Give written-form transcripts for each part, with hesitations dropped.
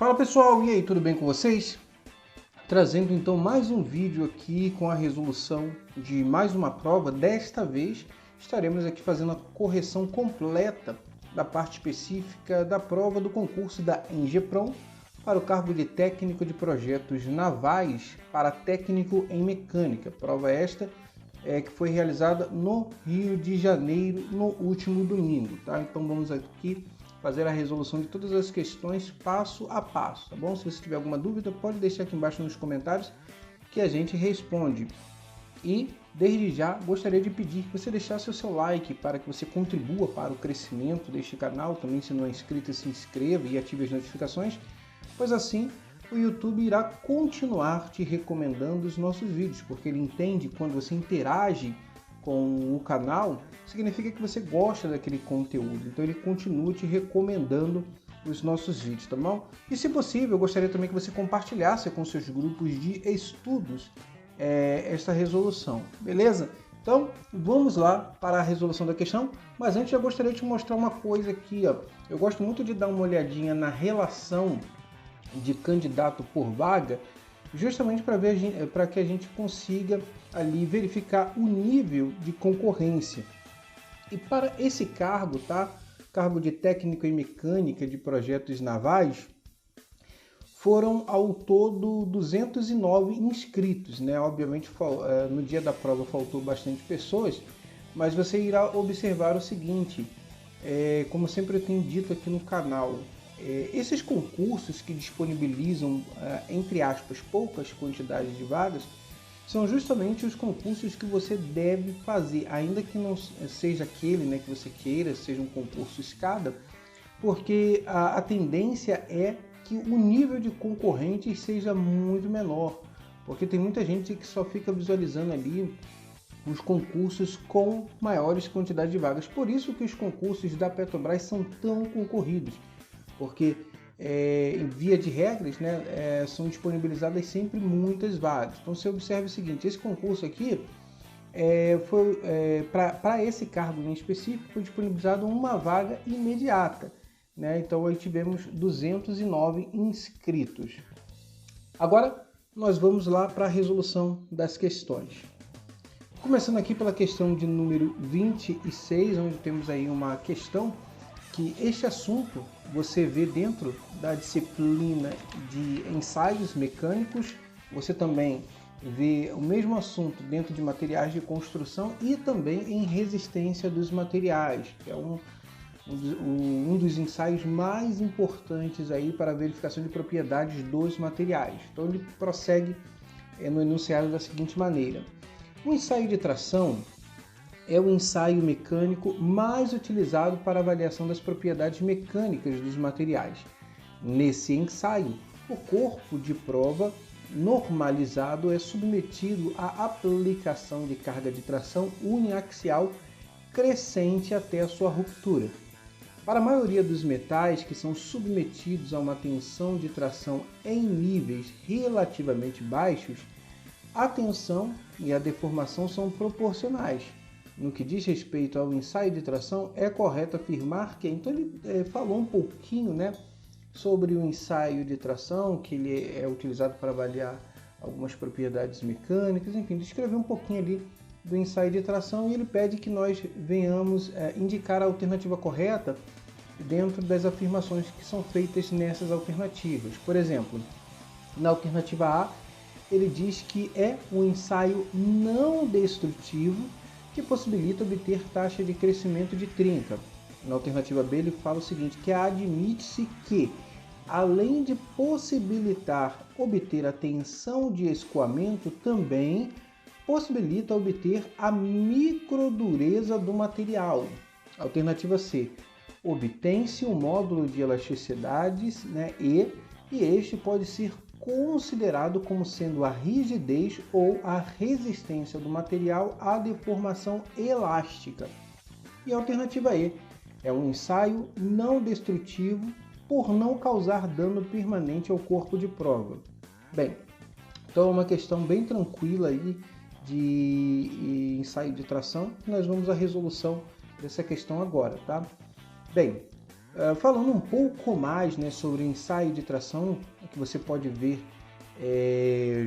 Fala pessoal, e aí, tudo bem com vocês? Trazendo então mais um vídeo aqui com a resolução de mais uma prova. Desta vez estaremos aqui fazendo a correção completa da parte específica da prova do concurso da Engeprom para o cargo de técnico de projetos navais para técnico em mecânica. Prova esta que foi realizada no Rio de Janeiro no último domingo, tá? Então vamos aqui fazer a resolução de todas as questões passo a passo, tá bom? Se você tiver alguma dúvida, pode deixar aqui embaixo nos comentários que a gente responde. E desde já gostaria de pedir que você deixasse o seu like para que você contribua para o crescimento deste canal. Também, se não é inscrito, se inscreva e ative as notificações, pois assim o YouTube irá continuar te recomendando os nossos vídeos, porque ele entende quando você interage com o canal, significa que você gosta daquele conteúdo, então ele continua te recomendando os nossos vídeos, tá bom? E se possível, eu gostaria também que você compartilhasse com seus grupos de estudos esta resolução, beleza? Então, vamos lá para a resolução da questão, mas antes eu gostaria de te mostrar uma coisa aqui, ó. Eu gosto muito de dar uma olhadinha na relação de candidato por vaga, justamente para que a gente consiga ali verificar o nível de concorrência. E para esse cargo, tá? Cargo de técnico em mecânica de projetos navais, foram ao todo 209 inscritos, né? Obviamente no dia da prova faltou bastante pessoas, mas você irá observar o seguinte, como sempre eu tenho dito aqui no canal, esses concursos que disponibilizam, entre aspas, poucas quantidades de vagas, são justamente os concursos que você deve fazer, ainda que não seja aquele, né, que você queira, seja um concurso escada, porque a tendência é que o nível de concorrentes seja muito menor, porque tem muita gente que só fica visualizando ali os concursos com maiores quantidades de vagas. Por isso que os concursos da Petrobras são tão concorridos, porque em via de regras, né, são disponibilizadas sempre muitas vagas. Então você observa o seguinte, esse concurso aqui foi para esse cargo em específico, foi disponibilizado uma vaga imediata, né? Então aí tivemos 209 inscritos. Agora nós vamos lá para a resolução das questões. Começando aqui pela questão de número 26, onde temos aí uma questão que este assunto você vê dentro da disciplina de ensaios mecânicos, você também vê o mesmo assunto dentro de materiais de construção e também em resistência dos materiais, que é um dos ensaios mais importantes aí para a verificação de propriedades dos materiais. Então ele prossegue no enunciado da seguinte maneira: o ensaio de tração é o ensaio mecânico mais utilizado para avaliação das propriedades mecânicas dos materiais. Nesse ensaio, o corpo de prova normalizado é submetido à aplicação de carga de tração uniaxial crescente até a sua ruptura. Para a maioria dos metais que são submetidos a uma tensão de tração em níveis relativamente baixos, a tensão e a deformação são proporcionais. No que diz respeito ao ensaio de tração, é correto afirmar que... Então ele falou um pouquinho, né, sobre o ensaio de tração, que ele é utilizado para avaliar algumas propriedades mecânicas, enfim, descreveu um pouquinho ali do ensaio de tração e ele pede que nós venhamos indicar a alternativa correta dentro das afirmações que são feitas nessas alternativas. Por exemplo, na alternativa A, ele diz que é um ensaio não destrutivo que possibilita obter taxa de crescimento de trinca. Na alternativa B, ele fala o seguinte, que admite-se que, além de possibilitar obter a tensão de escoamento, também possibilita obter a microdureza do material. Alternativa C, obtém-se um módulo de elasticidades, né, e este pode ser considerado como sendo a rigidez ou a resistência do material à deformação elástica. E a alternativa E é um ensaio não destrutivo por não causar dano permanente ao corpo de prova. Bem, então é uma questão bem tranquila aí de ensaio de tração. Nós vamos à resolução dessa questão agora, tá? Bem, Falando um pouco mais, né, sobre ensaio de tração, que você pode ver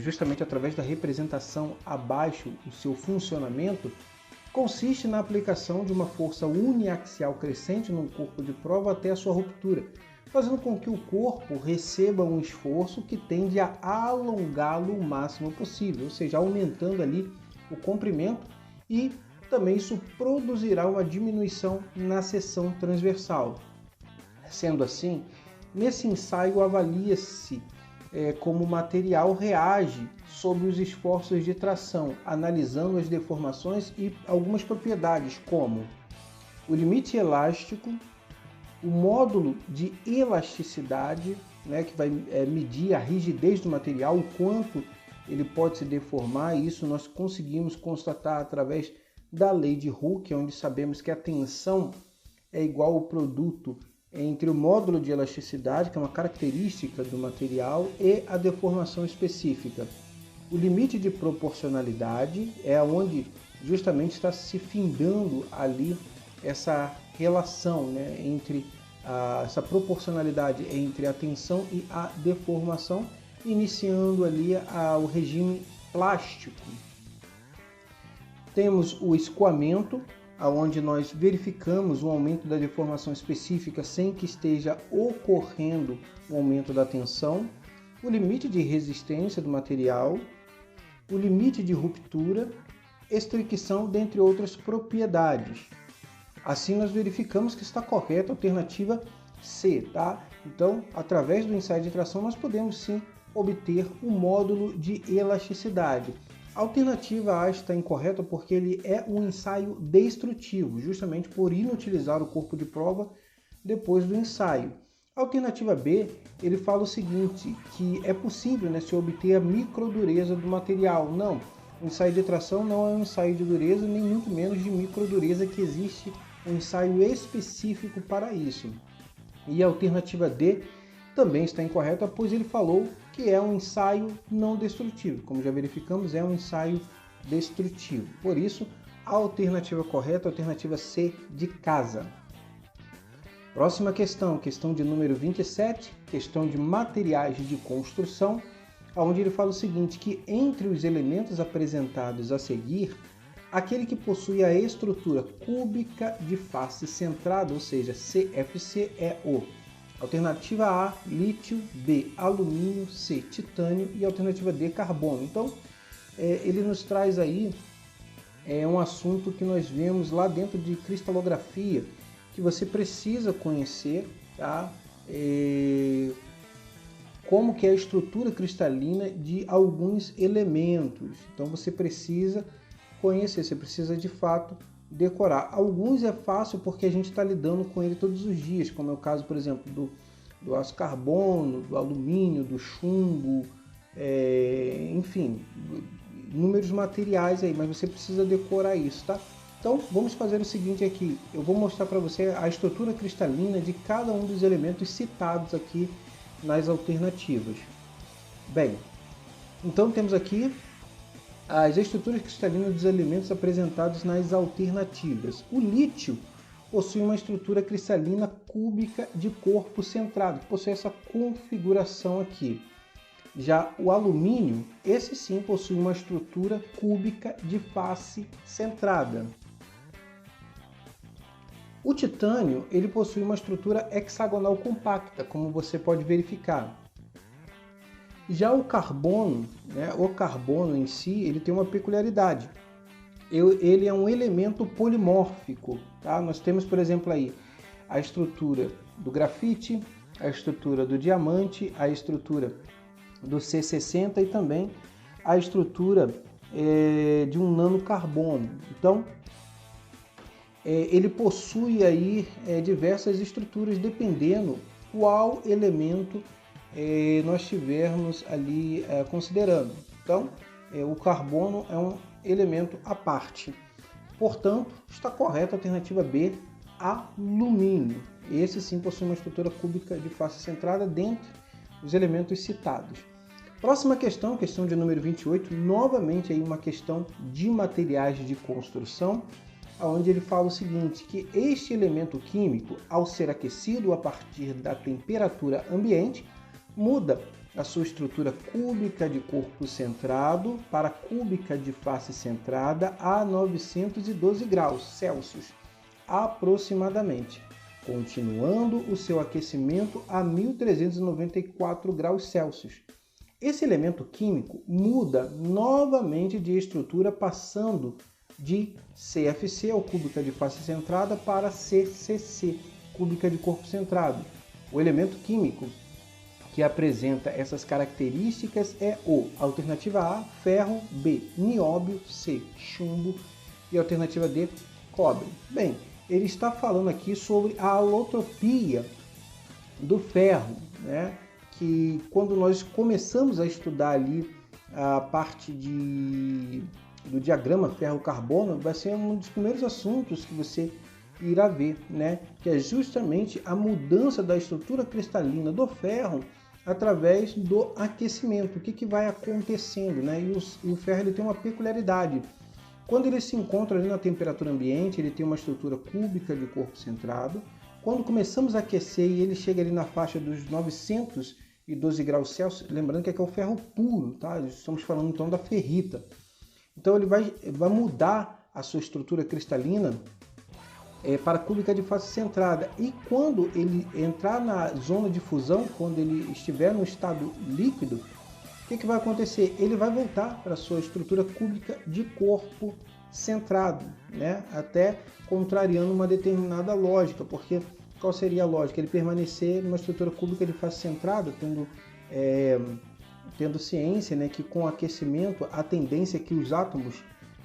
justamente através da representação abaixo o seu funcionamento, consiste na aplicação de uma força uniaxial crescente no corpo de prova até a sua ruptura, fazendo com que o corpo receba um esforço que tende a alongá-lo o máximo possível, ou seja, aumentando ali o comprimento, e também isso produzirá uma diminuição na seção transversal. Sendo assim, nesse ensaio avalia-se como o material reage sob os esforços de tração, analisando as deformações e algumas propriedades, como o limite elástico, o módulo de elasticidade, né, que vai medir a rigidez do material, o quanto ele pode se deformar, e isso nós conseguimos constatar através da lei de Hooke, onde sabemos que a tensão é igual ao produto entre o módulo de elasticidade, que é uma característica do material, e a deformação específica. O limite de proporcionalidade é onde justamente está se findando ali essa relação, né, entre essa proporcionalidade entre a tensão e a deformação, iniciando ali o regime plástico. Temos o escoamento, onde nós verificamos um aumento da deformação específica sem que esteja ocorrendo o aumento da tensão, o limite de resistência do material, o limite de ruptura, estricção, dentre outras propriedades. Assim nós verificamos que está correta a alternativa C, tá? Então, através do ensaio de tração, nós podemos sim obter o módulo de elasticidade. A alternativa A está incorreta porque ele é um ensaio destrutivo, justamente por inutilizar o corpo de prova depois do ensaio. A alternativa B, ele fala o seguinte, que é possível, né, se obter a microdureza do material. Não, o ensaio de tração não é um ensaio de dureza, nem muito menos de microdureza, que existe um ensaio específico para isso. E a alternativa D também está incorreta, pois ele falou que é um ensaio não destrutivo. Como já verificamos, é um ensaio destrutivo. Por isso, a alternativa correta é a alternativa C, de casa. Próxima questão, questão de número 27, questão de materiais de construção, onde ele fala o seguinte, que entre os elementos apresentados a seguir, aquele que possui a estrutura cúbica de face centrada, ou seja, CFC, é o alternativa A, lítio, B, alumínio, C, titânio e alternativa D, carbono. Então, ele nos traz aí um assunto que nós vemos lá dentro de cristalografia, que você precisa conhecer, tá? Como que é a estrutura cristalina de alguns elementos. Então, você precisa conhecer, você precisa de fato decorar. Alguns é fácil porque a gente está lidando com ele todos os dias, como é o caso, por exemplo, do aço carbono, do alumínio, do chumbo, enfim, inúmeros materiais aí, mas você precisa decorar isso, tá? Então, vamos fazer o seguinte aqui, eu vou mostrar para você a estrutura cristalina de cada um dos elementos citados aqui nas alternativas. Bem, então temos aqui as estruturas cristalinas dos elementos apresentados nas alternativas. O lítio possui uma estrutura cristalina cúbica de corpo centrado, que possui essa configuração aqui. Já o alumínio, esse sim possui uma estrutura cúbica de face centrada. O titânio, ele possui uma estrutura hexagonal compacta, como você pode verificar. Já o carbono, né, o carbono em si, ele tem uma peculiaridade. Ele é um elemento polimórfico, tá? Nós temos, por exemplo, aí a estrutura do grafite, a estrutura do diamante, a estrutura do C60 e também a estrutura de um nanocarbono. Então, ele possui aí diversas estruturas, dependendo qual elemento nós estivermos ali considerando. Então, o carbono é um elemento à parte. Portanto, está correta a alternativa B, alumínio. Esse sim possui uma estrutura cúbica de face centrada dentre os elementos citados. Próxima questão, questão de número 28, novamente aí uma questão de materiais de construção, onde ele fala o seguinte, que este elemento químico, ao ser aquecido a partir da temperatura ambiente, muda a sua estrutura cúbica de corpo centrado para cúbica de face centrada a 912 graus Celsius, aproximadamente, continuando o seu aquecimento a 1394 graus Celsius. Esse elemento químico muda novamente de estrutura, passando de CFC, ou cúbica de face centrada, para CCC, cúbica de corpo centrado. O elemento químico que apresenta essas características é o alternativa A, ferro, B, nióbio, C, chumbo e alternativa D, cobre. Bem, ele está falando aqui sobre a alotropia do ferro, né? Que quando nós começamos a estudar ali a parte do diagrama ferro-carbono, vai ser um dos primeiros assuntos que você irá ver, né? Que é justamente a mudança da estrutura cristalina do ferro através do aquecimento. O que vai acontecendo, né? E o ferro ele tem uma peculiaridade. Quando ele se encontra ali na temperatura ambiente, ele tem uma estrutura cúbica de corpo centrado. Quando começamos a aquecer e ele chega ali na faixa dos 912 graus Celsius, lembrando que aqui é o ferro puro, tá? Estamos falando então da ferrita. Então ele vai mudar a sua estrutura cristalina para cúbica de face centrada. E quando ele entrar na zona de fusão, quando ele estiver no estado líquido, o que vai acontecer? Ele vai voltar para a sua estrutura cúbica de corpo centrado, né? Até contrariando uma determinada lógica, porque qual seria a lógica? Ele permanecer numa estrutura cúbica de face centrada, tendo ciência, né, que com o aquecimento a tendência é que os átomos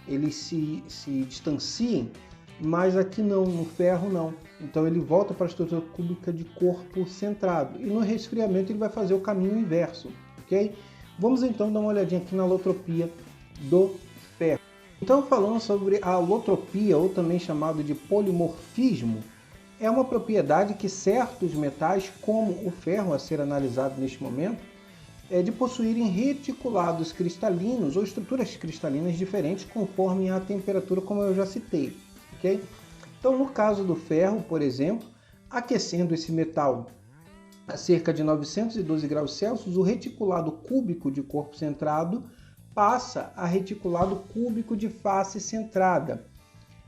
eles se distanciem, mas aqui não, no ferro não. Então ele volta para a estrutura cúbica de corpo centrado. E no resfriamento ele vai fazer o caminho inverso, ok? Vamos então dar uma olhadinha aqui na alotropia do ferro. Então, falando sobre a alotropia, ou também chamado de polimorfismo, é uma propriedade que certos metais, como o ferro a ser analisado neste momento, é de possuírem reticulados cristalinos ou estruturas cristalinas diferentes conforme a temperatura, como eu já citei. Okay? Então, no caso do ferro, por exemplo, aquecendo esse metal a cerca de 912 graus Celsius, o reticulado cúbico de corpo centrado passa a reticulado cúbico de face centrada.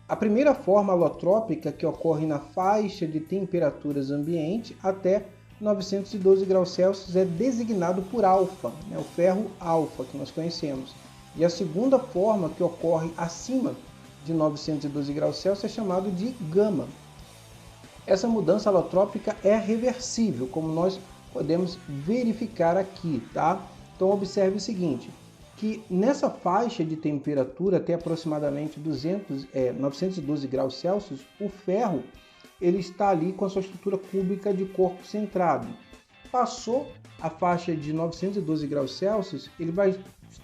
A primeira forma alotrópica, que ocorre na faixa de temperaturas ambiente até 912 graus Celsius, é designado por alfa, né? O ferro alfa que nós conhecemos. E a segunda forma, que ocorre acima de 912 graus Celsius, é chamado de gama. Essa mudança alotrópica é reversível, como nós podemos verificar aqui, tá? Então observe o seguinte, que nessa faixa de temperatura até aproximadamente 912 graus Celsius, o ferro ele está ali com a sua estrutura cúbica de corpo centrado. Passou a faixa de 912 graus Celsius, ele vai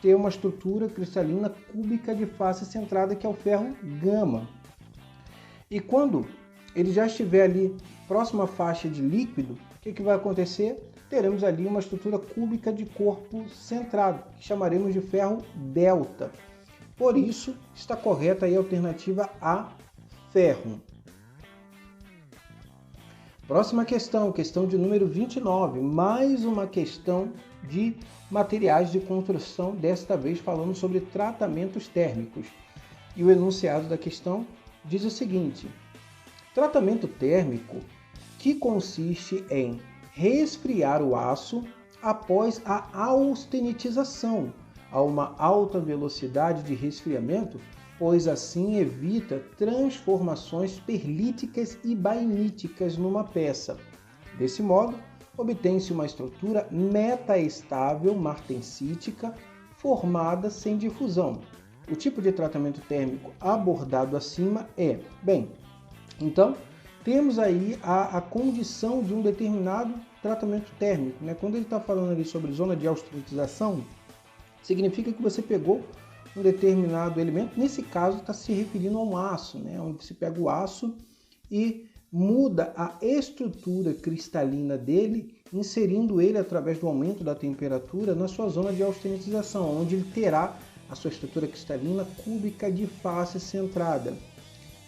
ter uma estrutura cristalina cúbica de face centrada, que é o ferro gama. E quando ele já estiver ali próximo à faixa de líquido, o que vai acontecer? Teremos ali uma estrutura cúbica de corpo centrado, que chamaremos de ferro delta. Por isso, está correta aí a alternativa A, ferro. Próxima questão, questão de número 29, mais uma questão de materiais de construção, desta vez falando sobre tratamentos térmicos. E o enunciado da questão diz o seguinte: tratamento térmico que consiste em resfriar o aço após a austenitização a uma alta velocidade de resfriamento, pois assim evita transformações perlíticas e bainíticas numa peça. Desse modo, obtém-se uma estrutura metaestável martensítica formada sem difusão. O tipo de tratamento térmico abordado acima é, então, temos aí a condição de um determinado tratamento térmico, né? Quando ele está falando ali sobre zona de austenitização, significa que você pegou um determinado elemento, nesse caso está se referindo a um aço, né? Onde você pega o aço e muda a estrutura cristalina dele, inserindo ele através do aumento da temperatura na sua zona de austenitização, onde ele terá a sua estrutura cristalina cúbica de face centrada.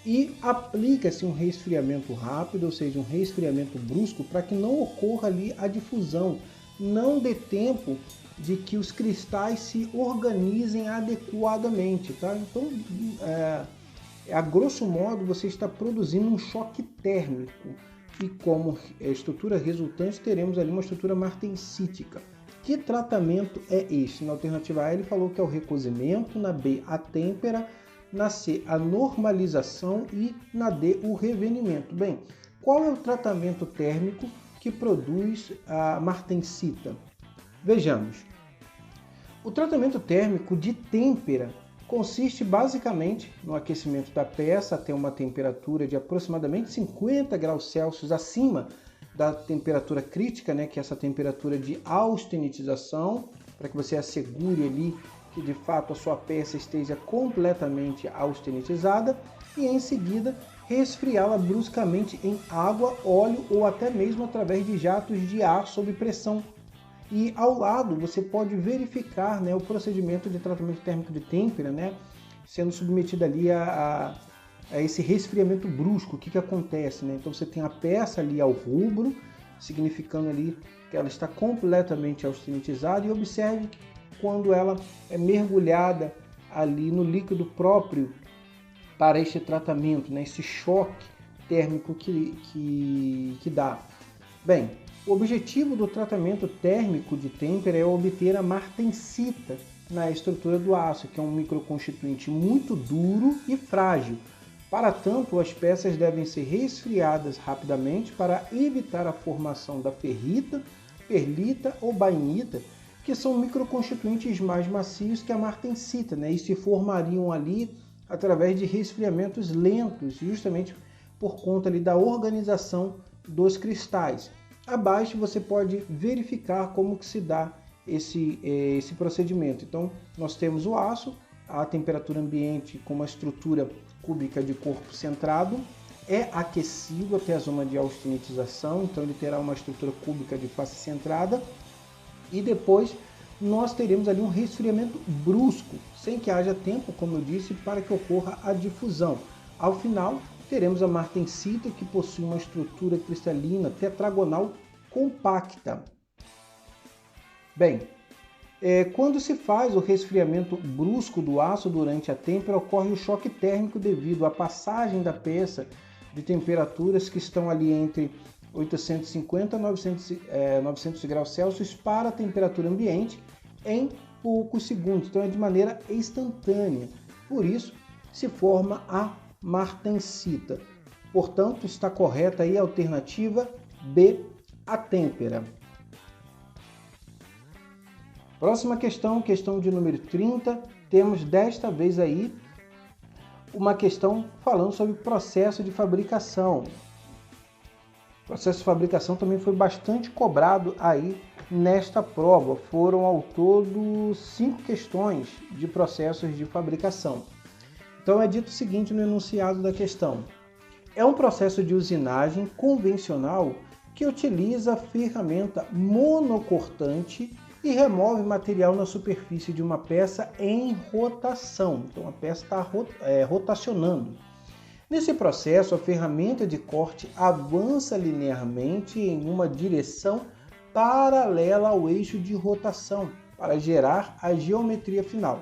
e aplica-se um resfriamento rápido, ou seja, um resfriamento brusco, para que não ocorra ali a difusão, não dê tempo de que os cristais se organizem adequadamente, tá? Então, a grosso modo, você está produzindo um choque térmico e como estrutura resultante teremos ali uma estrutura martensítica. Que tratamento é este? Na alternativa A ele falou que é o recozimento, na B a têmpera, na C a normalização e na D o revenimento. Bem, qual é o tratamento térmico que produz a martensita? Vejamos. O tratamento térmico de têmpera consiste basicamente no aquecimento da peça até uma temperatura de aproximadamente 50 graus Celsius acima da temperatura crítica, né, que é essa temperatura de austenitização, para que você assegure ali que de fato a sua peça esteja completamente austenitizada, e em seguida resfriá-la bruscamente em água, óleo ou até mesmo através de jatos de ar sob pressão. E ao lado você pode verificar, né, o procedimento de tratamento térmico de têmpera, né, sendo submetido ali a esse resfriamento brusco. O que acontece? Né? Então você tem a peça ali ao rubro, significando ali que ela está completamente austenitizada, e observe quando ela é mergulhada ali no líquido próprio para este tratamento, né, esse choque térmico que dá. Bem, o objetivo do tratamento térmico de têmpera é obter a martensita na estrutura do aço, que é um microconstituinte muito duro e frágil. Para tanto, as peças devem ser resfriadas rapidamente para evitar a formação da ferrita, perlita ou bainita, que são microconstituintes mais macios que a martensita, né? E se formariam ali através de resfriamentos lentos, justamente por conta ali da organização dos cristais. Abaixo você pode verificar como que se dá esse procedimento. Então, nós temos o aço a temperatura ambiente com uma estrutura cúbica de corpo centrado, é aquecido até a zona de austenitização, então ele terá uma estrutura cúbica de face centrada, e depois nós teremos ali um resfriamento brusco, sem que haja tempo, como eu disse, para que ocorra a difusão. Ao final, teremos a martensita, que possui uma estrutura cristalina tetragonal compacta. Bem, quando se faz o resfriamento brusco do aço durante a têmpera, ocorre o choque térmico devido à passagem da peça de temperaturas que estão ali entre 850 a 900 graus Celsius para a temperatura ambiente em poucos segundos. Então é de maneira instantânea. Por isso se forma a martensita. Portanto, está correta aí a alternativa B, a têmpera. Próxima questão, questão de número 30, temos desta vez aí uma questão falando sobre processo de fabricação. O processo de fabricação também foi bastante cobrado aí nesta prova. Foram ao todo 5 questões de processos de fabricação. Então é dito o seguinte no enunciado da questão: é um processo de usinagem convencional que utiliza a ferramenta monocortante e remove material na superfície de uma peça em rotação. Então a peça está rotacionando. Nesse processo, a ferramenta de corte avança linearmente em uma direção paralela ao eixo de rotação para gerar a geometria final.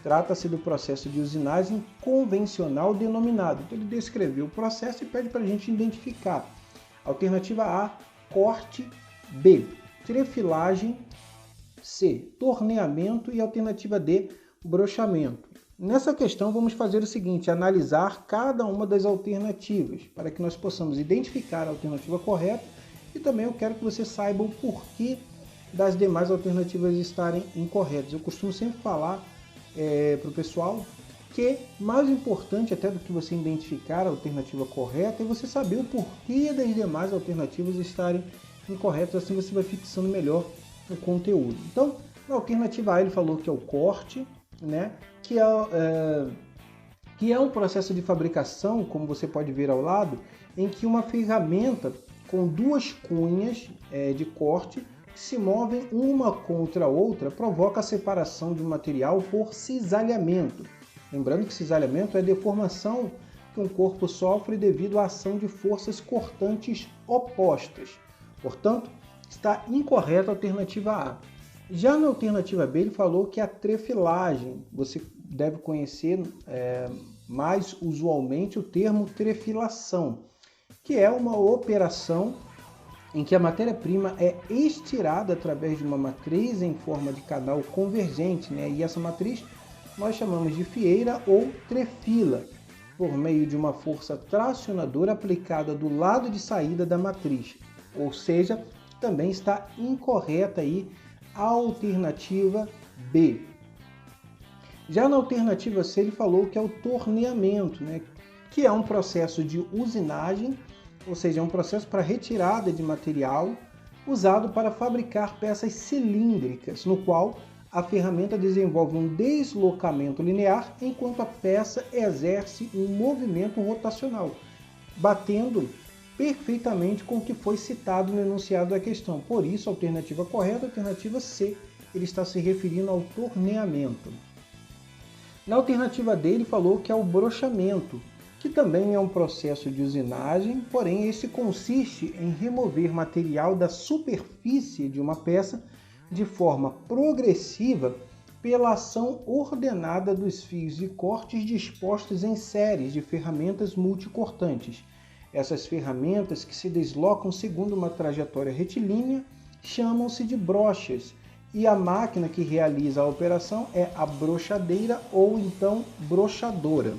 Trata-se do processo de usinagem convencional denominado. Então ele descreveu o processo e pede para a gente identificar. Alternativa A, corte. B, trefilagem. C, torneamento. E alternativa D, brochamento. Nessa questão vamos fazer o seguinte: analisar cada uma das alternativas para que nós possamos identificar a alternativa correta, e também eu quero que você saiba o porquê das demais alternativas estarem incorretas. Eu costumo sempre falar para o pessoal que mais importante até do que você identificar a alternativa correta é você saber o porquê das demais alternativas estarem incorretas, assim você vai fixando melhor o conteúdo. Então, na alternativa A ele falou que é o corte, né? que é um processo de fabricação, como você pode ver ao lado, em que uma ferramenta com duas cunhas de corte que se movem uma contra a outra provoca a separação de um material por cisalhamento. Lembrando que cisalhamento é deformação que um corpo sofre devido à ação de forças cortantes opostas. Portanto, está incorreta a alternativa A. Já na alternativa B, ele falou que a trefilagem, você deve conhecer mais usualmente o termo trefilação, que é uma operação em que a matéria-prima é estirada através de uma matriz em forma de canal convergente, e essa matriz nós chamamos de fieira ou trefila, por meio de uma força tracionadora aplicada do lado de saída da matriz. Ou seja, também está incorreta aí a alternativa B. Já na alternativa C, ele falou que é o torneamento, que é um processo de usinagem, ou seja, é um processo para retirada de material usado para fabricar peças cilíndricas, no qual a ferramenta desenvolve um deslocamento linear enquanto a peça exerce um movimento rotacional, batendo perfeitamente com o que foi citado no enunciado da questão. Por isso, a alternativa correta, a alternativa C, ele está se referindo ao torneamento. Na alternativa D, ele falou que é o brochamento, que também é um processo de usinagem, porém esse consiste em remover material da superfície de uma peça de forma progressiva pela ação ordenada dos fios de cortes dispostos em séries de ferramentas multicortantes. Essas ferramentas, que se deslocam segundo uma trajetória retilínea, chamam-se de brochas, e a máquina que realiza a operação é a brochadeira ou então brochadora.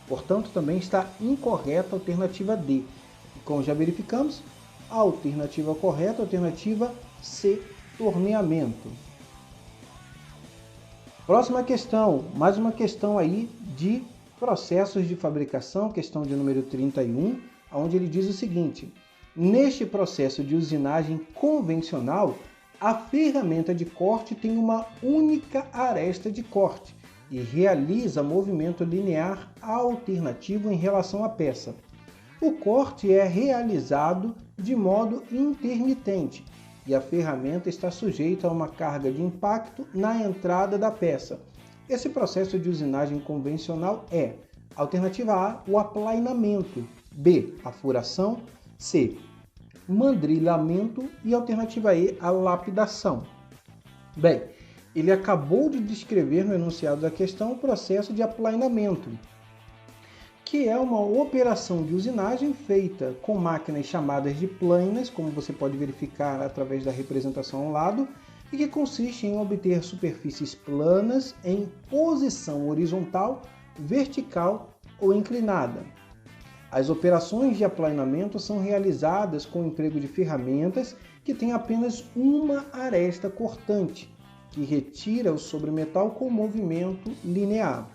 Portanto, também está incorreta a alternativa D. E como já verificamos, a alternativa correta, a alternativa C, torneamento. Próxima questão, mais uma questão aí de processos de fabricação, questão de número 31, onde ele diz o seguinte: neste processo de usinagem convencional, a ferramenta de corte tem uma única aresta de corte e realiza movimento linear alternativo em relação à peça. O corte é realizado de modo intermitente e a ferramenta está sujeita a uma carga de impacto na entrada da peça. Esse processo de usinagem convencional é: alternativa A, o aplainamento, B, a furação, C, mandrilhamento e alternativa E, a lapidação. Bem, ele acabou de descrever no enunciado da questão o processo de aplainamento, que é uma operação de usinagem feita com máquinas chamadas de planas, como você pode verificar através da representação ao lado, e que consiste em obter superfícies planas em posição horizontal, vertical ou inclinada. As operações de aplainamento são realizadas com o emprego de ferramentas que têm apenas uma aresta cortante, que retira o sobremetal com movimento linear.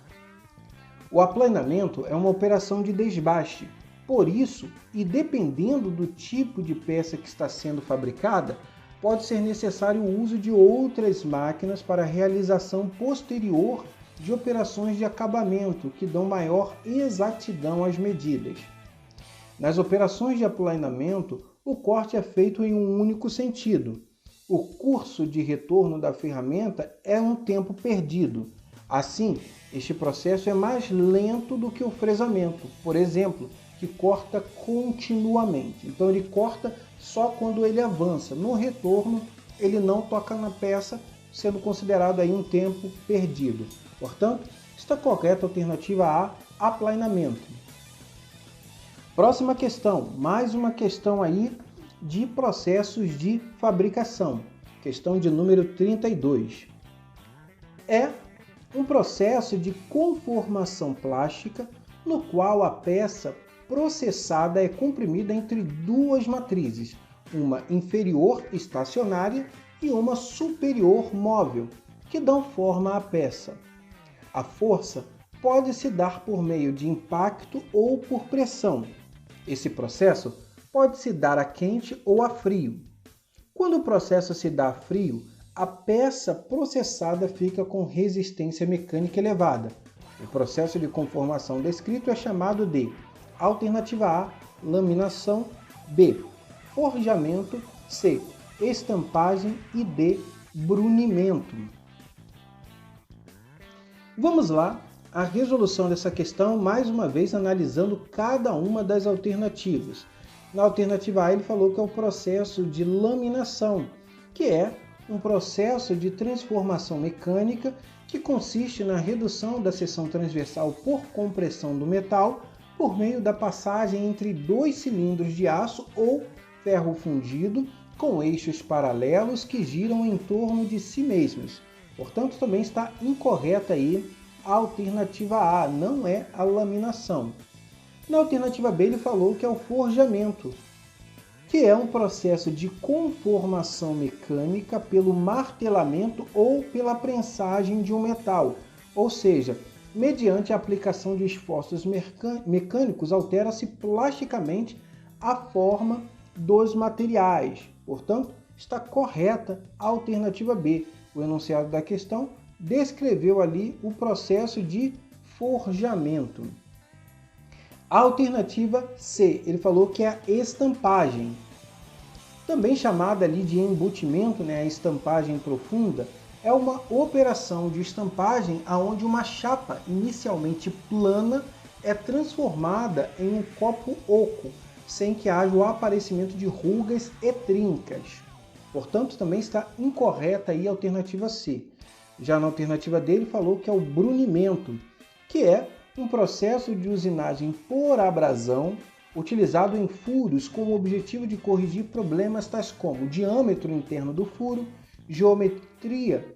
O aplainamento é uma operação de desbaste. Por isso, e dependendo do tipo de peça que está sendo fabricada, pode ser necessário o uso de outras máquinas para a realização posterior de operações de acabamento que dão maior exatidão às medidas. Nas operações de aplainamento, o corte é feito em um único sentido. O curso de retorno da ferramenta é um tempo perdido. Assim, este processo é mais lento do que o fresamento, por exemplo, que corta continuamente. Então ele corta só quando ele avança. No retorno, ele não toca na peça, sendo considerado aí um tempo perdido. Portanto, está correta a alternativa A, aplainamento. Próxima questão, mais uma questão aí de processos de fabricação. Questão de número 32. É um processo de conformação plástica no qual a peça processada é comprimida entre duas matrizes, uma inferior estacionária e uma superior móvel, que dão forma à peça. A força pode se dar por meio de impacto ou por pressão. Esse processo pode se dar a quente ou a frio. Quando o processo se dá a frio, a peça processada fica com resistência mecânica elevada. O processo de conformação descrito é chamado de alternativa A, laminação, B, forjamento, C, estampagem e D, brunimento. Vamos lá a resolução dessa questão, mais uma vez analisando cada uma das alternativas. Na alternativa A ele falou que é o processo de laminação, que é um processo de transformação mecânica que consiste na redução da seção transversal por compressão do metal por meio da passagem entre dois cilindros de aço ou ferro fundido com eixos paralelos que giram em torno de si mesmos. Portanto, também está incorreta aí a alternativa A, não é a laminação. Na alternativa B ele falou que é o forjamento, que é um processo de conformação mecânica pelo martelamento ou pela prensagem de um metal, ou seja, mediante a aplicação de esforços mecânicos, altera-se plasticamente a forma dos materiais. Portanto, está correta a alternativa B. O enunciado da questão descreveu ali o processo de forjamento. A alternativa C, ele falou que é a estampagem, também chamada ali de embutimento, né, a estampagem profunda, é uma operação de estampagem onde uma chapa inicialmente plana é transformada em um copo oco, sem que haja o aparecimento de rugas e trincas. Portanto, também está incorreta aí a alternativa C. Já na alternativa D, ele falou que é o brunimento, que é um processo de usinagem por abrasão utilizado em furos com o objetivo de corrigir problemas tais como o diâmetro interno do furo, geometria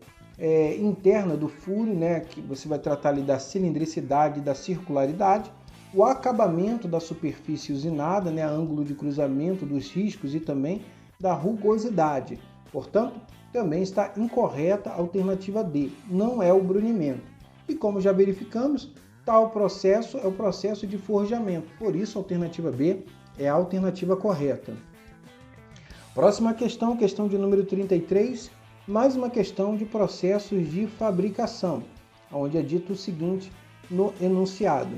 interna do furo, né, que você vai tratar ali da cilindricidade e da circularidade, o acabamento da superfície usinada, né, ângulo de cruzamento dos riscos e também da rugosidade. Portanto, também está incorreta a alternativa D, não é o brunimento. E como já verificamos, tal processo é o processo de forjamento, por isso a alternativa B é a alternativa correta. Próxima questão, questão de número 33, mais uma questão de processos de fabricação, onde é dito o seguinte no enunciado.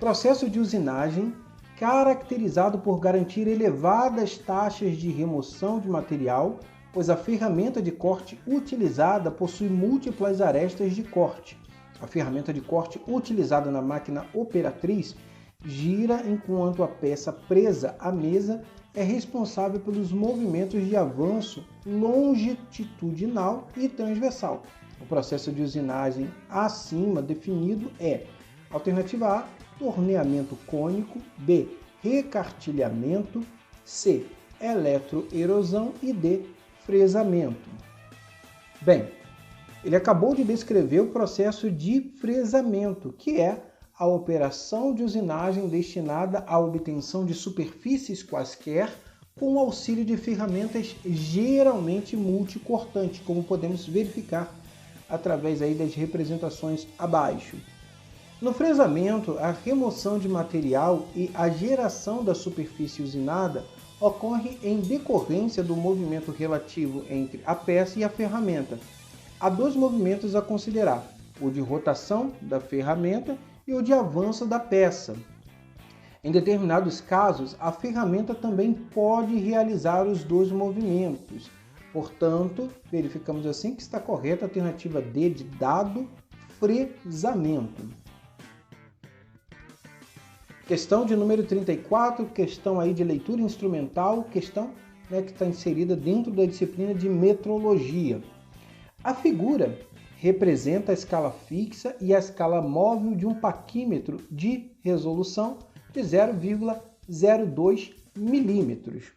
Processo de usinagem caracterizado por garantir elevadas taxas de remoção de material, pois a ferramenta de corte utilizada possui múltiplas arestas de corte. A ferramenta de corte utilizada na máquina operatriz gira enquanto a peça presa à mesa é responsável pelos movimentos de avanço longitudinal e transversal. O processo de usinagem acima definido é: alternativa A, torneamento cônico, B, recartilhamento, C, eletroerosão e D, fresamento. Bem, ele acabou de descrever o processo de fresamento, que é a operação de usinagem destinada à obtenção de superfícies quaisquer com o auxílio de ferramentas geralmente multicortantes, como podemos verificar através aí das representações abaixo. No fresamento, a remoção de material e a geração da superfície usinada ocorre em decorrência do movimento relativo entre a peça e a ferramenta. Há dois movimentos a considerar: o de rotação da ferramenta e o de avanço da peça. Em determinados casos, a ferramenta também pode realizar os dois movimentos. Portanto, verificamos assim que está correta a alternativa D de dado fresamento. Questão de número 34, questão aí de leitura instrumental, questão que está inserida dentro da disciplina de metrologia. A figura representa a escala fixa e a escala móvel de um paquímetro de resolução de 0,02 milímetros,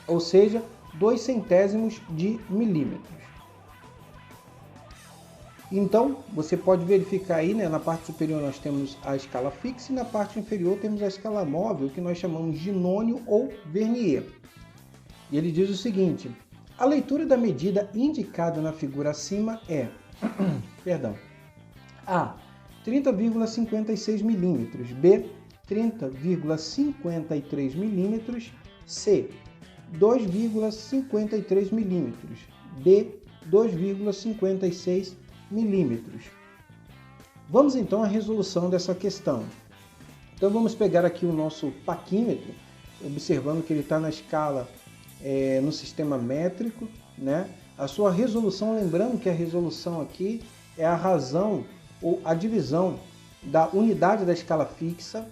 ou seja, 0,02 de milímetros. Então, você pode verificar aí, né, na parte superior nós temos a escala fixa e na parte inferior temos a escala móvel, que nós chamamos de nônio ou vernier. E ele diz o seguinte: a leitura da medida indicada na figura acima é A, 30,56 milímetros, B, 30,53 milímetros, C, 2,53 milímetros, D, 2,56 milímetros. Vamos então à resolução dessa questão. Então vamos pegar aqui o nosso paquímetro, observando que ele está na escala no sistema métrico, né? A sua resolução, lembrando que a resolução aqui é a razão ou a divisão da unidade da escala fixa,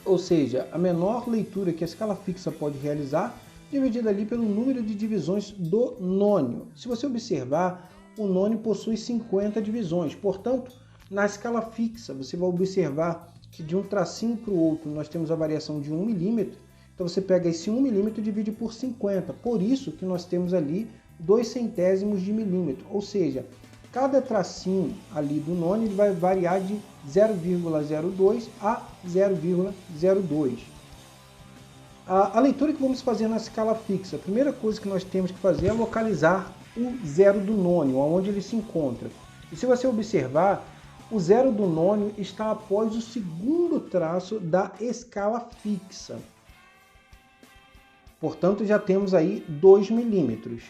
ou seja, a menor leitura que a escala fixa pode realizar, dividida ali pelo número de divisões do nônio. Se você observar, o nônio possui 50 divisões, portanto, na escala fixa, você vai observar que de um tracinho para o outro nós temos a variação de 1 milímetro, então você pega esse 1 milímetro e divide por 50, por isso que nós temos ali 2 centésimos de milímetro, ou seja, cada tracinho ali do nônio vai variar de 0,02 a 0,02. A leitura que vamos fazer na escala fixa, a primeira coisa que nós temos que fazer é localizar o zero do nônio, onde ele se encontra. E se você observar, o zero do nônio está após o segundo traço da escala fixa. Portanto, já temos aí 2 milímetros.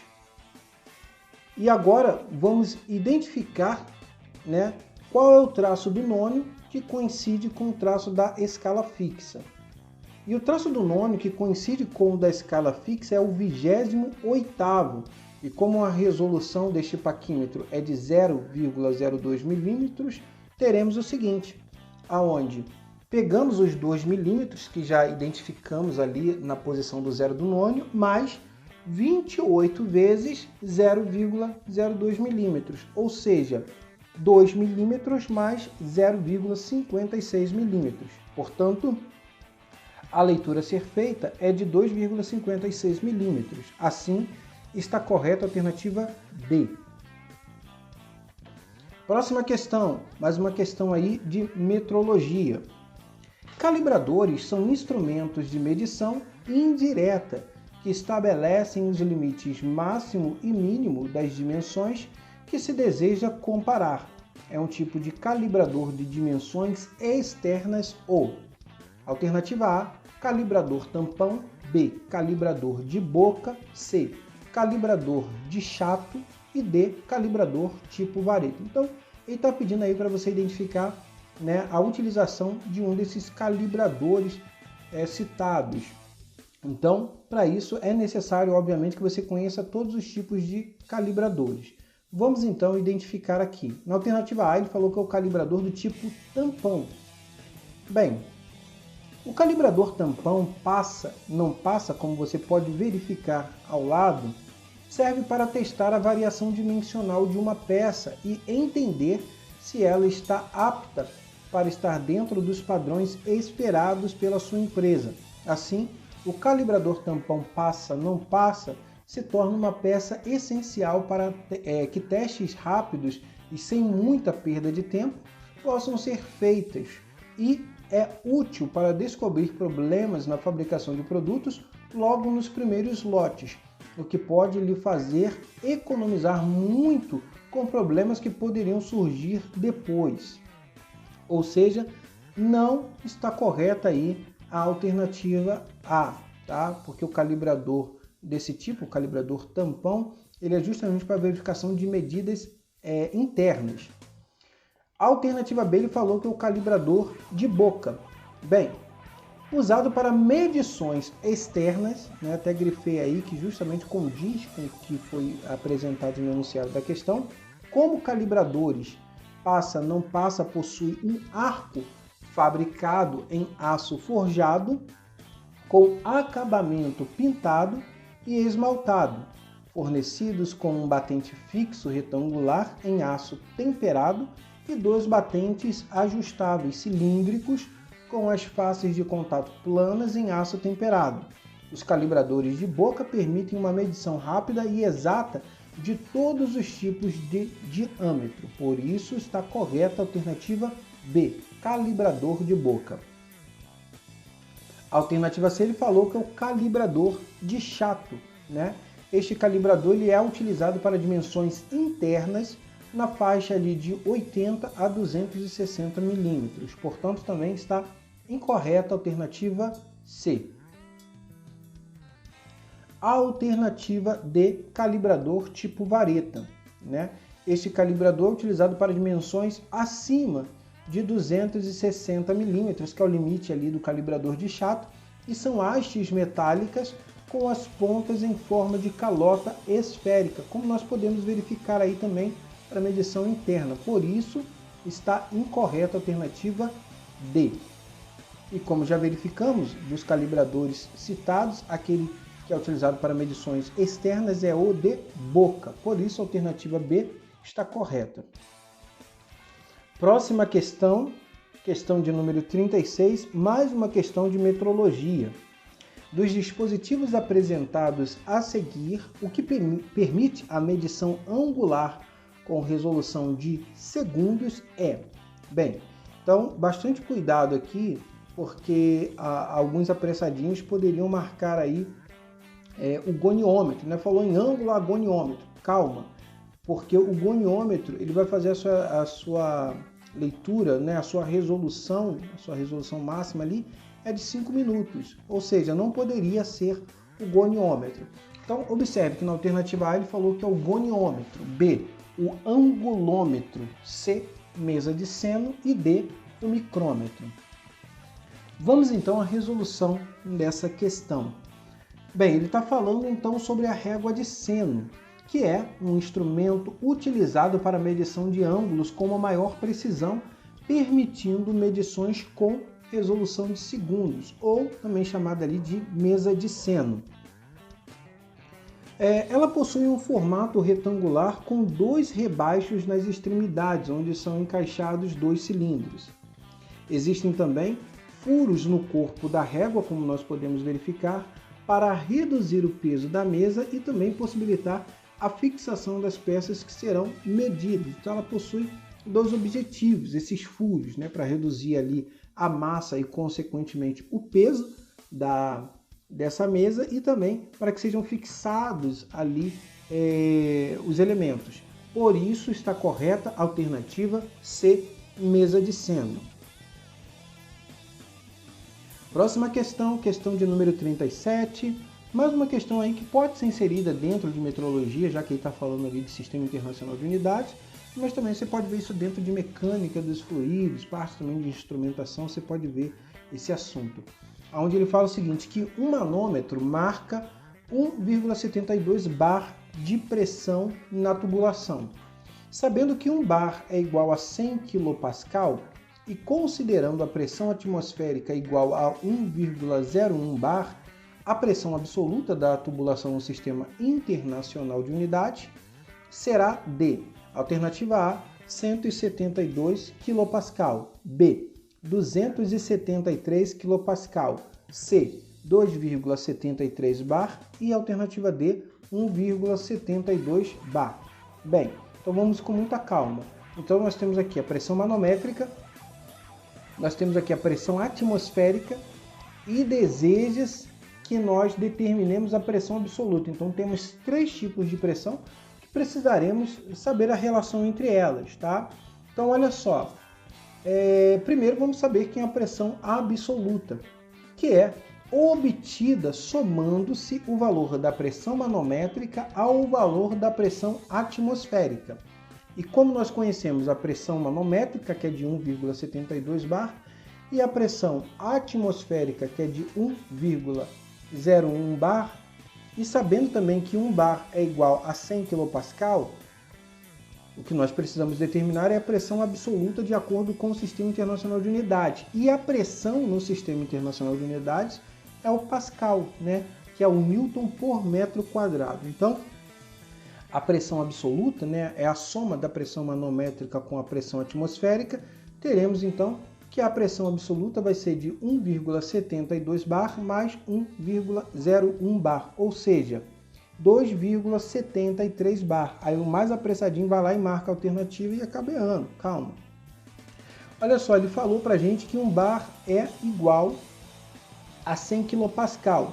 E agora vamos identificar, né, qual é o traço do nônio que coincide com o traço da escala fixa. E o traço do nônio que coincide com o da escala fixa é o 28º. E como a resolução deste paquímetro é de 0,02 milímetros, teremos o seguinte, aonde pegamos os 2 milímetros que já identificamos ali na posição do zero do nônio, mais 28 vezes 0,02 milímetros, ou seja, 2 milímetros mais 0,56 milímetros. Portanto, a leitura a ser feita é de 2,56 milímetros. Assim, está correta a alternativa D. Próxima questão, mais uma questão aí de metrologia. Calibradores são instrumentos de medição indireta que estabelecem os limites máximo e mínimo das dimensões que se deseja comparar. É um tipo de calibrador de dimensões externas ou alternativa A, calibrador tampão, B, calibrador de boca, C, calibrador de chato e D, calibrador tipo vareta. Então, ele está pedindo aí para você identificar, né, a utilização de um desses calibradores citados. Então, para isso é necessário, obviamente, que você conheça todos os tipos de calibradores. Vamos então identificar aqui. Na alternativa A, ele falou que é o calibrador do tipo tampão. Bem, o calibrador tampão não passa, como você pode verificar ao lado, serve para testar a variação dimensional de uma peça e entender se ela está apta para estar dentro dos padrões esperados pela sua empresa. Assim, o calibrador tampão não passa se torna uma peça essencial para que testes rápidos e sem muita perda de tempo possam ser feitos e é útil para descobrir problemas na fabricação de produtos logo nos primeiros lotes, o que pode lhe fazer economizar muito com problemas que poderiam surgir depois. Ou seja, não está correta aí a alternativa A, tá? Porque o calibrador desse tipo, o calibrador tampão, ele é justamente para verificação de medidas internas. A alternativa B, ele falou que é o calibrador de boca. Bem, usado para medições externas, né, até grifei aí que justamente condiz com o que foi apresentado no enunciado da questão, como calibradores não passa possui um arco fabricado em aço forjado, com acabamento pintado e esmaltado, fornecidos com um batente fixo retangular em aço temperado e 2 batentes ajustáveis cilíndricos com as faces de contato planas em aço temperado. Os calibradores de boca permitem uma medição rápida e exata de todos os tipos de diâmetro. Por isso está correta a alternativa B, calibrador de boca. A alternativa C, ele falou que é o calibrador de chato, né? Este calibrador ele é utilizado para dimensões internas na faixa ali de 80 a 260 milímetros. Portanto, também está incorreta a alternativa C. A alternativa D, calibrador tipo vareta, né? Este calibrador é utilizado para dimensões acima de 260 milímetros, que é o limite ali do calibrador de chato, e são hastes metálicas com as pontas em forma de calota esférica, como nós podemos verificar aí também para medição interna. Por isso, está incorreta a alternativa D. E como já verificamos, dos calibradores citados, aquele que é utilizado para medições externas é o de boca. Por isso, a alternativa B está correta. Próxima questão, questão de número 36, mais uma questão de metrologia. Dos dispositivos apresentados a seguir, o que permite a medição angular com resolução de segundos é... Bem, então, bastante cuidado aqui, porque alguns apressadinhos poderiam marcar aí o goniômetro, né? Falou em ângulo a goniômetro. Calma, porque o goniômetro ele vai fazer a sua leitura, né? A sua resolução máxima ali é de 5 minutos, ou seja, não poderia ser o goniômetro. Então, observe que na alternativa A ele falou que é o goniômetro, B, o angulômetro, C, mesa de seno e D, o micrômetro. Vamos então à resolução dessa questão. Bem, ele está falando então sobre a régua de seno, que é um instrumento utilizado para medição de ângulos com uma maior precisão, permitindo medições com resolução de segundos, ou também chamada ali de mesa de seno. Ela possui um formato retangular com 2 rebaixos nas extremidades, onde são encaixados 2 cilindros. Existem também furos no corpo da régua, como nós podemos verificar, para reduzir o peso da mesa e também possibilitar a fixação das peças que serão medidas. Então ela possui 2 objetivos, esses furos, né, para reduzir ali a massa e, consequentemente, o peso dessa mesa e também para que sejam fixados ali os elementos. Por isso está correta a alternativa C, mesa de seno. Próxima questão, questão de número 37. Mais uma questão aí que pode ser inserida dentro de metrologia, já que ele está falando ali de Sistema Internacional de Unidades, mas também você pode ver isso dentro de mecânica dos fluidos, parte também de instrumentação, você pode ver esse assunto. Onde ele fala o seguinte, que um manômetro marca 1,72 bar de pressão na tubulação. Sabendo que 1 bar é igual a 100 kPa e considerando a pressão atmosférica igual a 1,01 bar, a pressão absoluta da tubulação no Sistema Internacional de Unidades será de alternativa A, 172 kPa, B, 273 kPa, C, 2,73 bar e alternativa D, 1,72 bar. Bem, então vamos com muita calma. Então nós temos aqui a pressão manométrica, nós temos aqui a pressão atmosférica e desejas que nós determinemos a pressão absoluta. Então temos 3 tipos de pressão que precisaremos saber a relação entre elas, tá? Então olha só, primeiro vamos saber quem é a pressão absoluta, que é obtida somando-se o valor da pressão manométrica ao valor da pressão atmosférica. E como nós conhecemos a pressão manométrica, que é de 1,72 bar, e a pressão atmosférica, que é de 1,01 bar, e sabendo também que 1 bar é igual a 100 kPa, o que nós precisamos determinar é a pressão absoluta de acordo com o Sistema Internacional de Unidades. E a pressão no Sistema Internacional de Unidades é o Pascal, né? Que é o Newton por metro quadrado. Então, a pressão absoluta, né, é a soma da pressão manométrica com a pressão atmosférica. Teremos então que a pressão absoluta vai ser de 1,72 bar mais 1,01 bar, ou seja, 2,73 bar. Aí o mais apressadinho vai lá e marca a alternativa e acaba errando. Calma. Olha só, ele falou pra gente que 1 bar é igual a 100 kPa.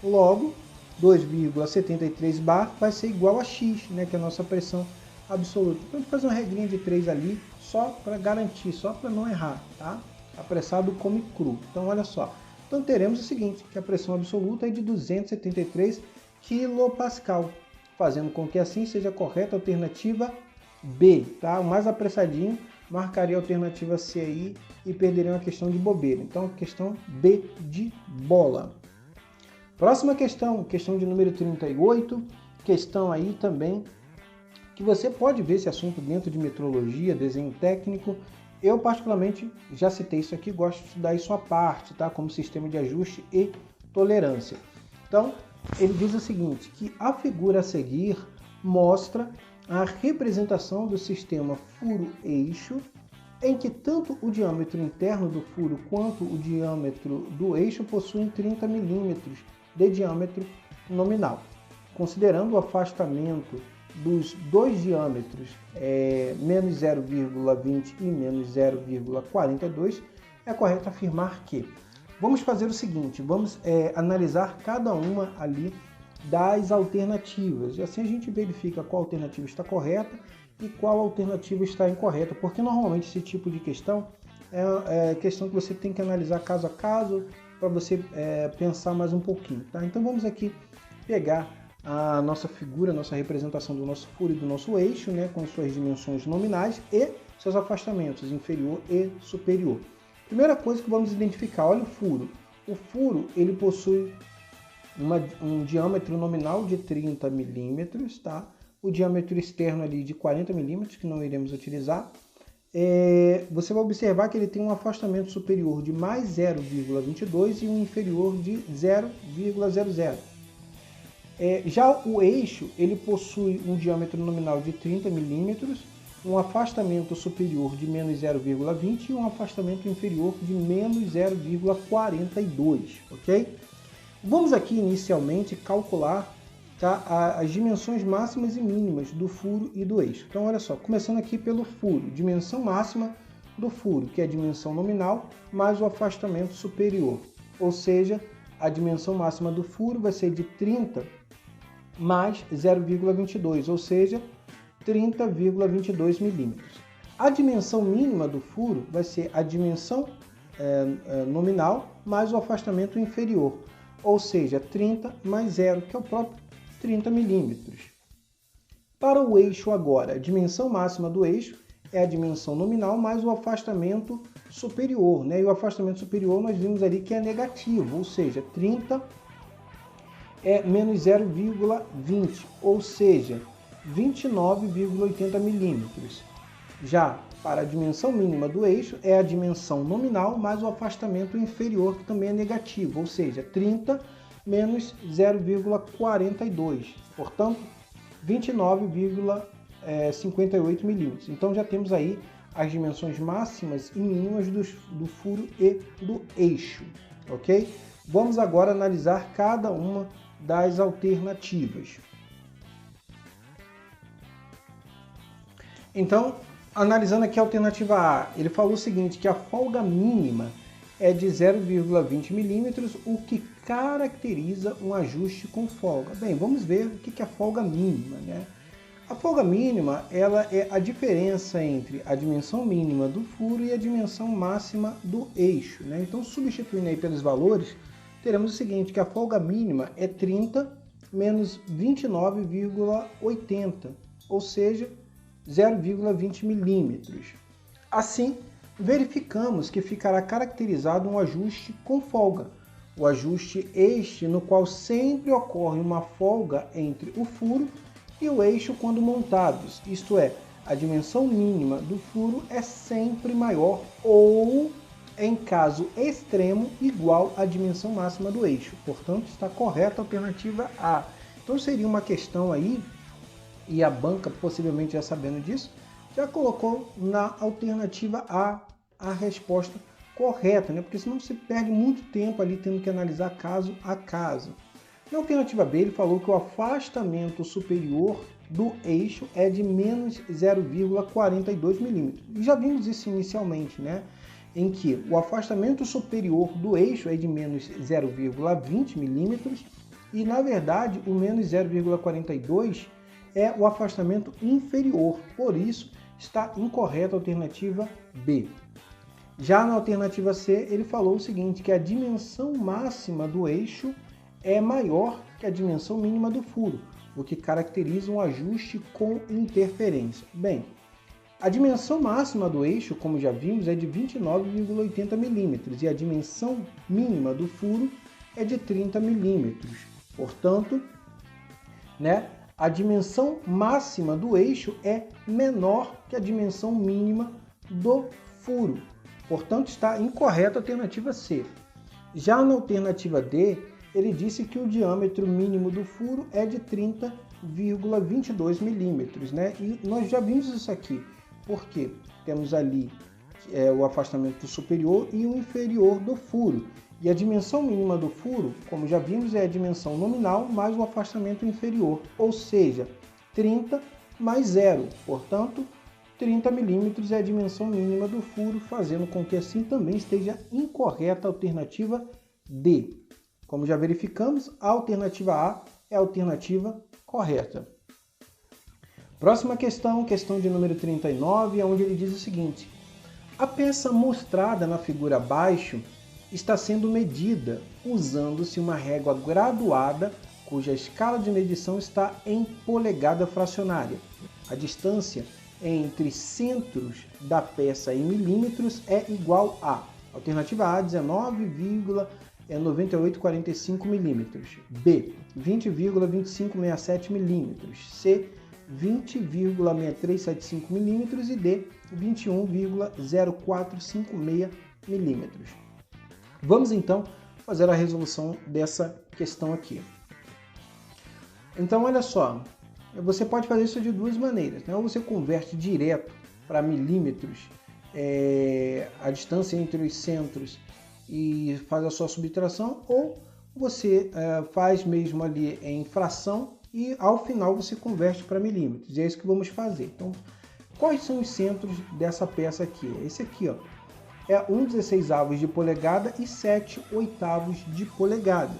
Logo, 2,73 bar vai ser igual a X, né, que é a nossa pressão absoluta. Então, a gente faz uma regrinha de 3 ali, só para garantir, só para não errar, tá? Apressado come cru. Então, olha só. Então, teremos o seguinte, que a pressão absoluta é de 273 kPa, fazendo com que assim seja correta a alternativa B, tá? O mais apressadinho marcaria a alternativa C aí e perderia uma questão de bobeira. Então, questão B de bola. Próxima questão, questão de número 38, questão aí também que você pode ver esse assunto dentro de metrologia, desenho técnico. Eu, particularmente, já citei isso aqui, gosto de estudar isso à parte, tá? Como sistema de ajuste e tolerância. Então, ele diz o seguinte, que a figura a seguir mostra a representação do sistema furo-eixo, em que tanto o diâmetro interno do furo quanto o diâmetro do eixo possuem 30 milímetros de diâmetro nominal. Considerando o afastamento dos dois diâmetros, menos 0,20 e menos 0,42, é correto afirmar que... Vamos fazer o seguinte, vamos analisar cada uma ali das alternativas. E assim a gente verifica qual alternativa está correta e qual alternativa está incorreta. Porque normalmente esse tipo de questão é questão que você tem que analisar caso a caso para você pensar mais um pouquinho. Tá? Então vamos aqui pegar a nossa figura, a nossa representação do nosso furo e do nosso eixo, né, com suas dimensões nominais e seus afastamentos inferior e superior. Primeira coisa que vamos identificar, olha o furo. O furo ele possui um diâmetro nominal de 30 milímetros, tá? O diâmetro externo ali de 40 milímetros, que não iremos utilizar. Você vai observar que ele tem um afastamento superior de mais 0,22 e um inferior de 0,00. Já o eixo ele possui um diâmetro nominal de 30 milímetros, um afastamento superior de menos 0,20 e um afastamento inferior de menos 0,42, ok? Vamos aqui inicialmente calcular, tá, as dimensões máximas e mínimas do furo e do eixo. Então olha só, começando aqui pelo furo, dimensão máxima do furo, que é a dimensão nominal mais o afastamento superior, ou seja, a dimensão máxima do furo vai ser de 30 mais 0,22, ou seja, 30,22 milímetros. A dimensão mínima do furo vai ser a dimensão nominal mais o afastamento inferior, ou seja, 30 mais 0, que é o próprio 30 milímetros. Para o eixo agora, a dimensão máxima do eixo é a dimensão nominal mais o afastamento superior, né? E o afastamento superior nós vimos ali que é negativo, ou seja, 30 é menos 0,20, ou seja, 29,80 milímetros. Já para a dimensão mínima do eixo é a dimensão nominal mais o afastamento inferior, que também é negativo, ou seja, 30 menos 0,42, portanto 29,58 milímetros. Então já temos aí as dimensões máximas e mínimas do furo e do eixo, ok? Vamos agora analisar cada uma das alternativas. Então, analisando aqui a alternativa A, ele falou o seguinte, que a folga mínima é de 0,20 milímetros, o que caracteriza um ajuste com folga. Bem, vamos ver o que é a folga mínima, né? A folga mínima ela é a diferença entre a dimensão mínima do furo e a dimensão máxima do eixo, né? Então, substituindo aí pelos valores, teremos o seguinte, que a folga mínima é 30 menos 29,80, ou seja, 0,20 milímetros. Assim, verificamos que ficará caracterizado um ajuste com folga. O ajuste este no qual sempre ocorre uma folga entre o furo e o eixo quando montados, isto é, a dimensão mínima do furo é sempre maior ou, em caso extremo, igual à dimensão máxima do eixo. Portanto, está correta a alternativa A. Então seria uma questão aí, e a banca, possivelmente já sabendo disso, já colocou na alternativa A resposta correta, né? Porque senão você perde muito tempo ali tendo que analisar caso a caso. Na alternativa B, ele falou que o afastamento superior do eixo é de menos 0,42 milímetros. E já vimos isso inicialmente, né? Em que o afastamento superior do eixo é de menos 0,20 milímetros e, na verdade, o menos 0,42 é o afastamento inferior, por isso está incorreta a alternativa B. Já na alternativa C, ele falou o seguinte, que a dimensão máxima do eixo é maior que a dimensão mínima do furo, o que caracteriza um ajuste com interferência. Bem, a dimensão máxima do eixo, como já vimos, é de 29,80 milímetros e a dimensão mínima do furo é de 30 milímetros. Portanto, né, a dimensão máxima do eixo é menor que a dimensão mínima do furo. Portanto, está incorreta a alternativa C. Já na alternativa D, ele disse que o diâmetro mínimo do furo é de 30,22 milímetros, né? E nós já vimos isso aqui, porque temos ali o afastamento superior e o inferior do furo. E a dimensão mínima do furo, como já vimos, é a dimensão nominal mais o afastamento inferior, ou seja, 30 mais 0. Portanto, 30 milímetros é a dimensão mínima do furo, fazendo com que assim também esteja incorreta a alternativa D. Como já verificamos, a alternativa A é a alternativa correta. Próxima questão, questão de número 39, onde ele diz o seguinte: a peça mostrada na figura abaixo está sendo medida usando-se uma régua graduada cuja escala de medição está em polegada fracionária. A distância entre centros da peça em milímetros é igual a alternativa A, 19,9845 milímetros, B, 20,2567 milímetros, C, 20,6375 milímetros e D, 21,0456 milímetros. Vamos então fazer a resolução dessa questão aqui. Então, olha só, você pode fazer isso de duas maneiras, né? Ou você converte direto para milímetros a distância entre os centros e faz a sua subtração, ou você faz mesmo ali em fração e ao final você converte para milímetros. E é isso que vamos fazer. Então, quais são os centros dessa peça aqui? Esse aqui, ó, é 1/16 de polegada e 7/8 de polegada.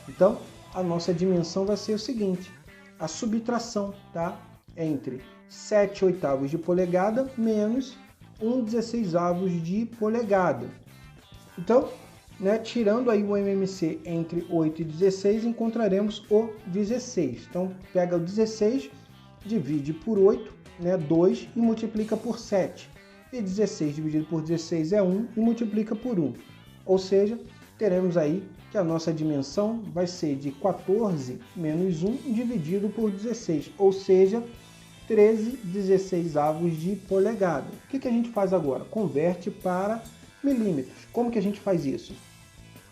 Então, a nossa dimensão vai ser o seguinte: a subtração, tá? Entre 7/8 de polegada menos 1/16 de polegada. Então, né, tirando aí o MMC entre 8 e 16, encontraremos o 16. Então, pega o 16, divide por 8, né, 2, e multiplica por 7. E 16 dividido por 16 é 1 e multiplica por 1. Ou seja, teremos aí que a nossa dimensão vai ser de 14 menos 1 dividido por 16, ou seja, 13/16 de polegada. O que a gente faz agora? Converte para milímetros. Como que a gente faz isso?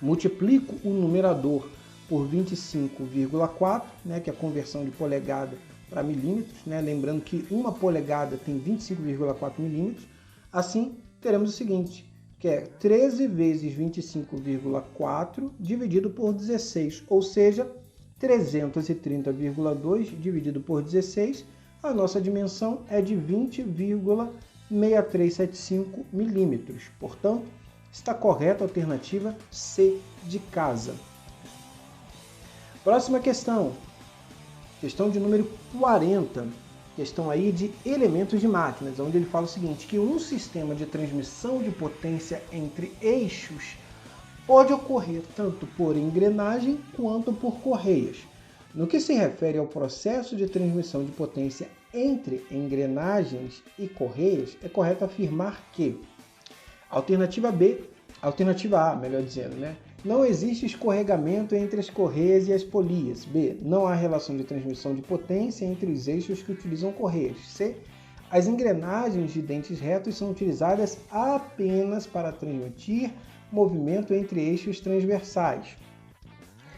Multiplico o numerador por 25,4, né, que é a conversão de polegada para milímetros, né? Lembrando que uma polegada tem 25,4 milímetros. Assim, teremos o seguinte, que é 13 vezes 25,4 dividido por 16, ou seja, 330,2 dividido por 16, a nossa dimensão é de 20,6375 milímetros. Portanto, está correta a alternativa C de casa. Próxima questão, questão de número 40. Questão aí de elementos de máquinas, onde ele fala o seguinte, que um sistema de transmissão de potência entre eixos pode ocorrer tanto por engrenagem quanto por correias. No que se refere ao processo de transmissão de potência entre engrenagens e correias, é correto afirmar que alternativa A, melhor dizendo, né? Não existe escorregamento entre as correias e as polias. B. Não há relação de transmissão de potência entre os eixos que utilizam correias. C. As engrenagens de dentes retos são utilizadas apenas para transmitir movimento entre eixos transversais.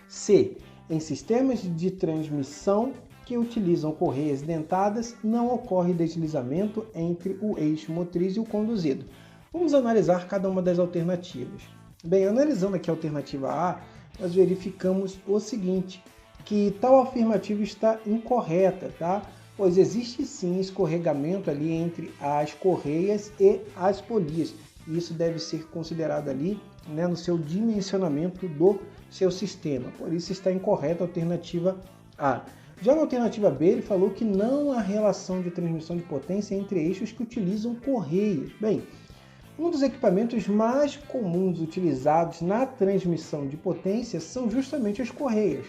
C. Em sistemas de transmissão que utilizam correias dentadas, não ocorre deslizamento entre o eixo motriz e o conduzido. Vamos analisar cada uma das alternativas. Bem, analisando aqui a alternativa A, nós verificamos o seguinte, que tal afirmativa está incorreta, tá? Pois existe sim escorregamento ali entre as correias e as polias. E isso deve ser considerado ali, né, no seu dimensionamento do seu sistema. Por isso está incorreta a alternativa A. Já na alternativa B, ele falou que não há relação de transmissão de potência entre eixos que utilizam correias. Bem, um dos equipamentos mais comuns utilizados na transmissão de potência são justamente as correias.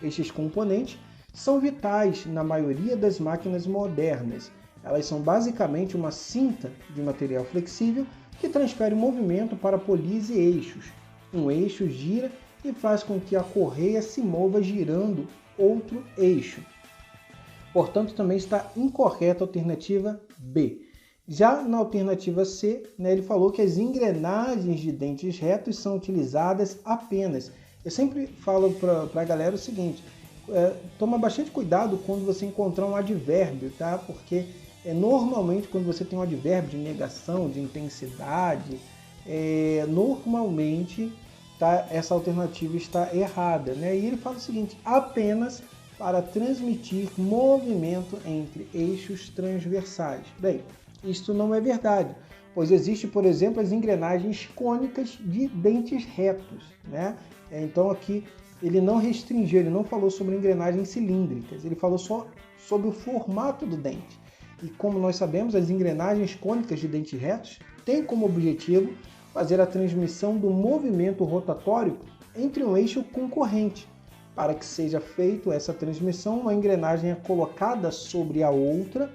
Estes componentes são vitais na maioria das máquinas modernas. Elas são basicamente uma cinta de material flexível que transfere movimento para polias e eixos. Um eixo gira e faz com que a correia se mova girando outro eixo. Portanto, também está incorreta a alternativa B. Já na alternativa C, né, ele falou que as engrenagens de dentes retos são utilizadas apenas. Eu sempre falo para a galera o seguinte, toma bastante cuidado quando você encontrar um advérbio, tá? Porque normalmente quando você tem um advérbio de negação, de intensidade, normalmente tá, essa alternativa está errada, né? E ele fala o seguinte, apenas para transmitir movimento entre eixos transversais. Bem, isto não é verdade, pois existe, por exemplo, as engrenagens cônicas de dentes retos, né? Então aqui ele não restringiu, ele não falou sobre engrenagens cilíndricas, ele falou só sobre o formato do dente. E como nós sabemos, as engrenagens cônicas de dentes retos têm como objetivo fazer a transmissão do movimento rotatório entre um eixo concorrente. Para que seja feita essa transmissão, uma engrenagem é colocada sobre a outra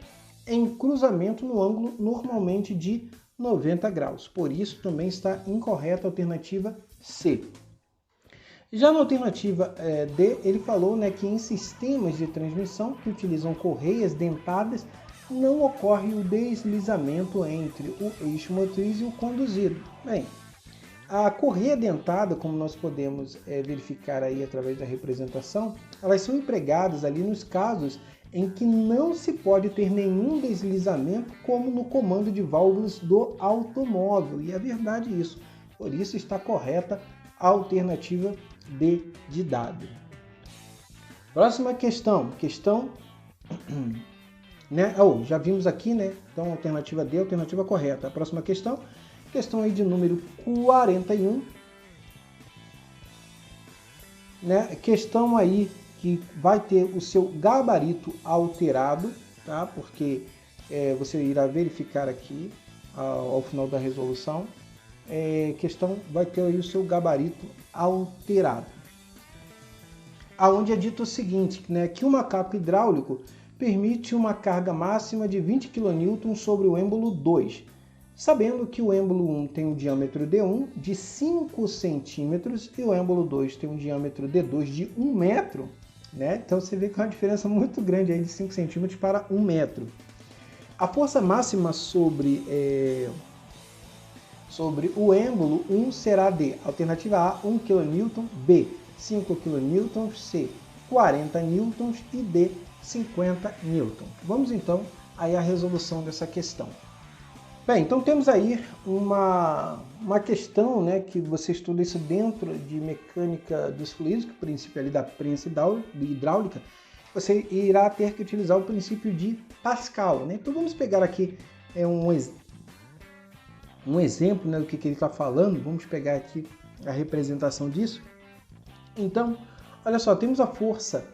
em cruzamento no ângulo normalmente de 90 graus. Por isso também está incorreta a alternativa C. Já na alternativa D, ele falou, né, que em sistemas de transmissão que utilizam correias dentadas, não ocorre o deslizamento entre o eixo motriz e o conduzido. Bem, a correia dentada, como nós podemos verificar aí através da representação, elas são empregadas ali nos casos em que não se pode ter nenhum deslizamento, como no comando de válvulas do automóvel. E é verdade isso. Por isso está correta a alternativa D de dado. Próxima questão. Né? Já vimos aqui, né? Então, alternativa D, alternativa correta. A próxima questão aí de número 41. Né? Questão aí que vai ter o seu gabarito alterado, tá? Porque você irá verificar aqui ao final da resolução. Questão vai ter aí o seu gabarito alterado. Aonde é dito o seguinte, né? Que um macaco hidráulico permite uma carga máxima de 20 kN sobre o êmbolo 2, sabendo que o êmbolo 1 tem um diâmetro D1 de 5 centímetros e o êmbolo 2 tem um diâmetro D2 de 1 metro, né? Então você vê que é uma diferença muito grande aí de 5 centímetros para 1 metro. A força máxima sobre o êmbolo 1 será de alternativa A, 1 kN, B, 5 kN, C, 40 N e D, 50 N. Vamos então aí à resolução dessa questão. Bem, então temos aí uma questão, né, que você estuda isso dentro de mecânica dos fluidos, que é o princípio ali da prensa hidráulica, você irá ter que utilizar o princípio de Pascal, né? Então vamos pegar aqui um exemplo, né, do que ele está falando, vamos pegar aqui a representação disso. Então, olha só, temos a força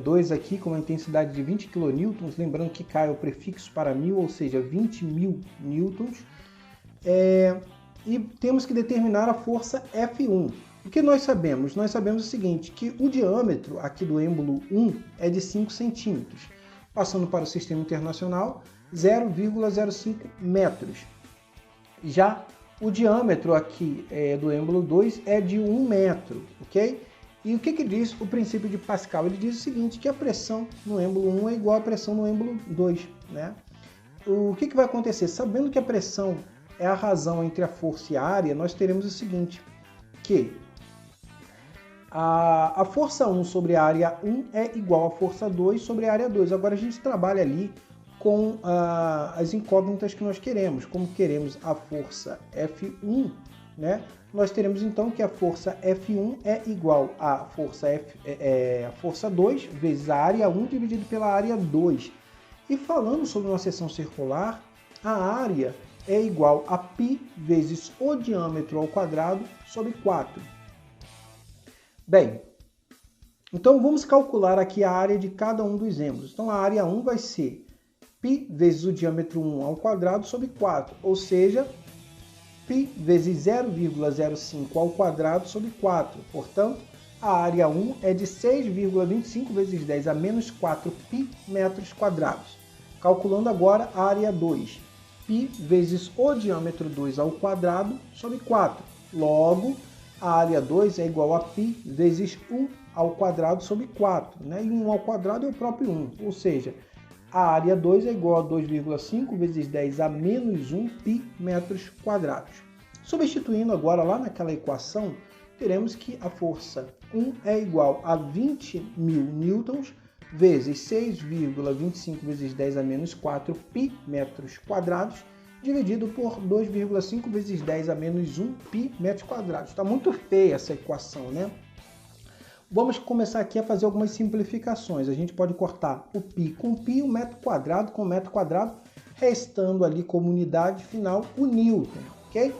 2 aqui com uma intensidade de 20 kN, lembrando que cai o prefixo para 1000, ou seja, 20.000 newtons. E temos que determinar a força F1. O que nós sabemos? Nós sabemos o seguinte, que o diâmetro aqui do êmbolo 1 é de 5 centímetros. Passando para o sistema internacional, 0,05 metros. Já o diâmetro aqui do êmbolo 2 é de 1 metro, ok? E o que diz o princípio de Pascal? Ele diz o seguinte, que a pressão no êmbolo 1 é igual à pressão no êmbolo 2, né? O que vai acontecer? Sabendo que a pressão é a razão entre a força e a área, nós teremos o seguinte, que a força 1 sobre a área 1 é igual à força 2 sobre a área 2. Agora a gente trabalha ali com as incógnitas que nós queremos. Como queremos a força F1, né? Nós teremos então que a força F1 é igual à força 2 vezes a área 1 dividido pela área 2. E falando sobre uma seção circular, a área é igual a π vezes o diâmetro ao quadrado sobre 4. Bem, então vamos calcular aqui a área de cada um dos êmbolos. Então a área 1 vai ser π vezes o diâmetro 1 ao quadrado sobre 4, ou seja, π vezes 0,05 ao quadrado sobre 4. Portanto, a área 1 é de 6,25 vezes 10 a menos 4 π metros quadrados. Calculando agora a área 2. π vezes o diâmetro 2 ao quadrado sobre 4. Logo, a área 2 é igual a π vezes 1 ao quadrado sobre 4, né? E 1 ao quadrado é o próprio 1, ou seja, a área 2 é igual a 2,5 vezes 10 a menos 1 π metros quadrados. Substituindo agora lá naquela equação, teremos que a força 1 é igual a 20.000 newtons vezes 6,25 vezes 10 a menos 4 π metros quadrados, dividido por 2,5 vezes 10 a menos 1 π metros quadrados. Está muito feia essa equação, né? Vamos começar aqui a fazer algumas simplificações. A gente pode cortar o π com π, o metro quadrado com metro quadrado, restando ali como unidade final o newton, ok?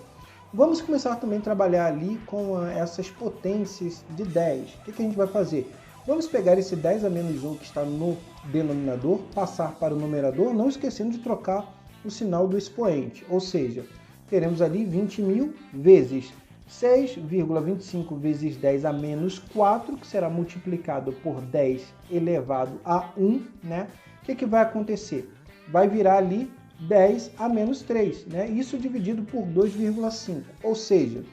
Vamos começar também a trabalhar ali com essas potências de 10. O que a gente vai fazer? Vamos pegar esse 10 a menos 1 que está no denominador, passar para o numerador, não esquecendo de trocar o sinal do expoente, ou seja, teremos ali 20.000 vezes 6,25 vezes 10 a menos 4, que será multiplicado por 10 elevado a 1, né? O que vai acontecer? Vai virar ali 10 a menos 3, né? Isso dividido por 2,5, ou seja,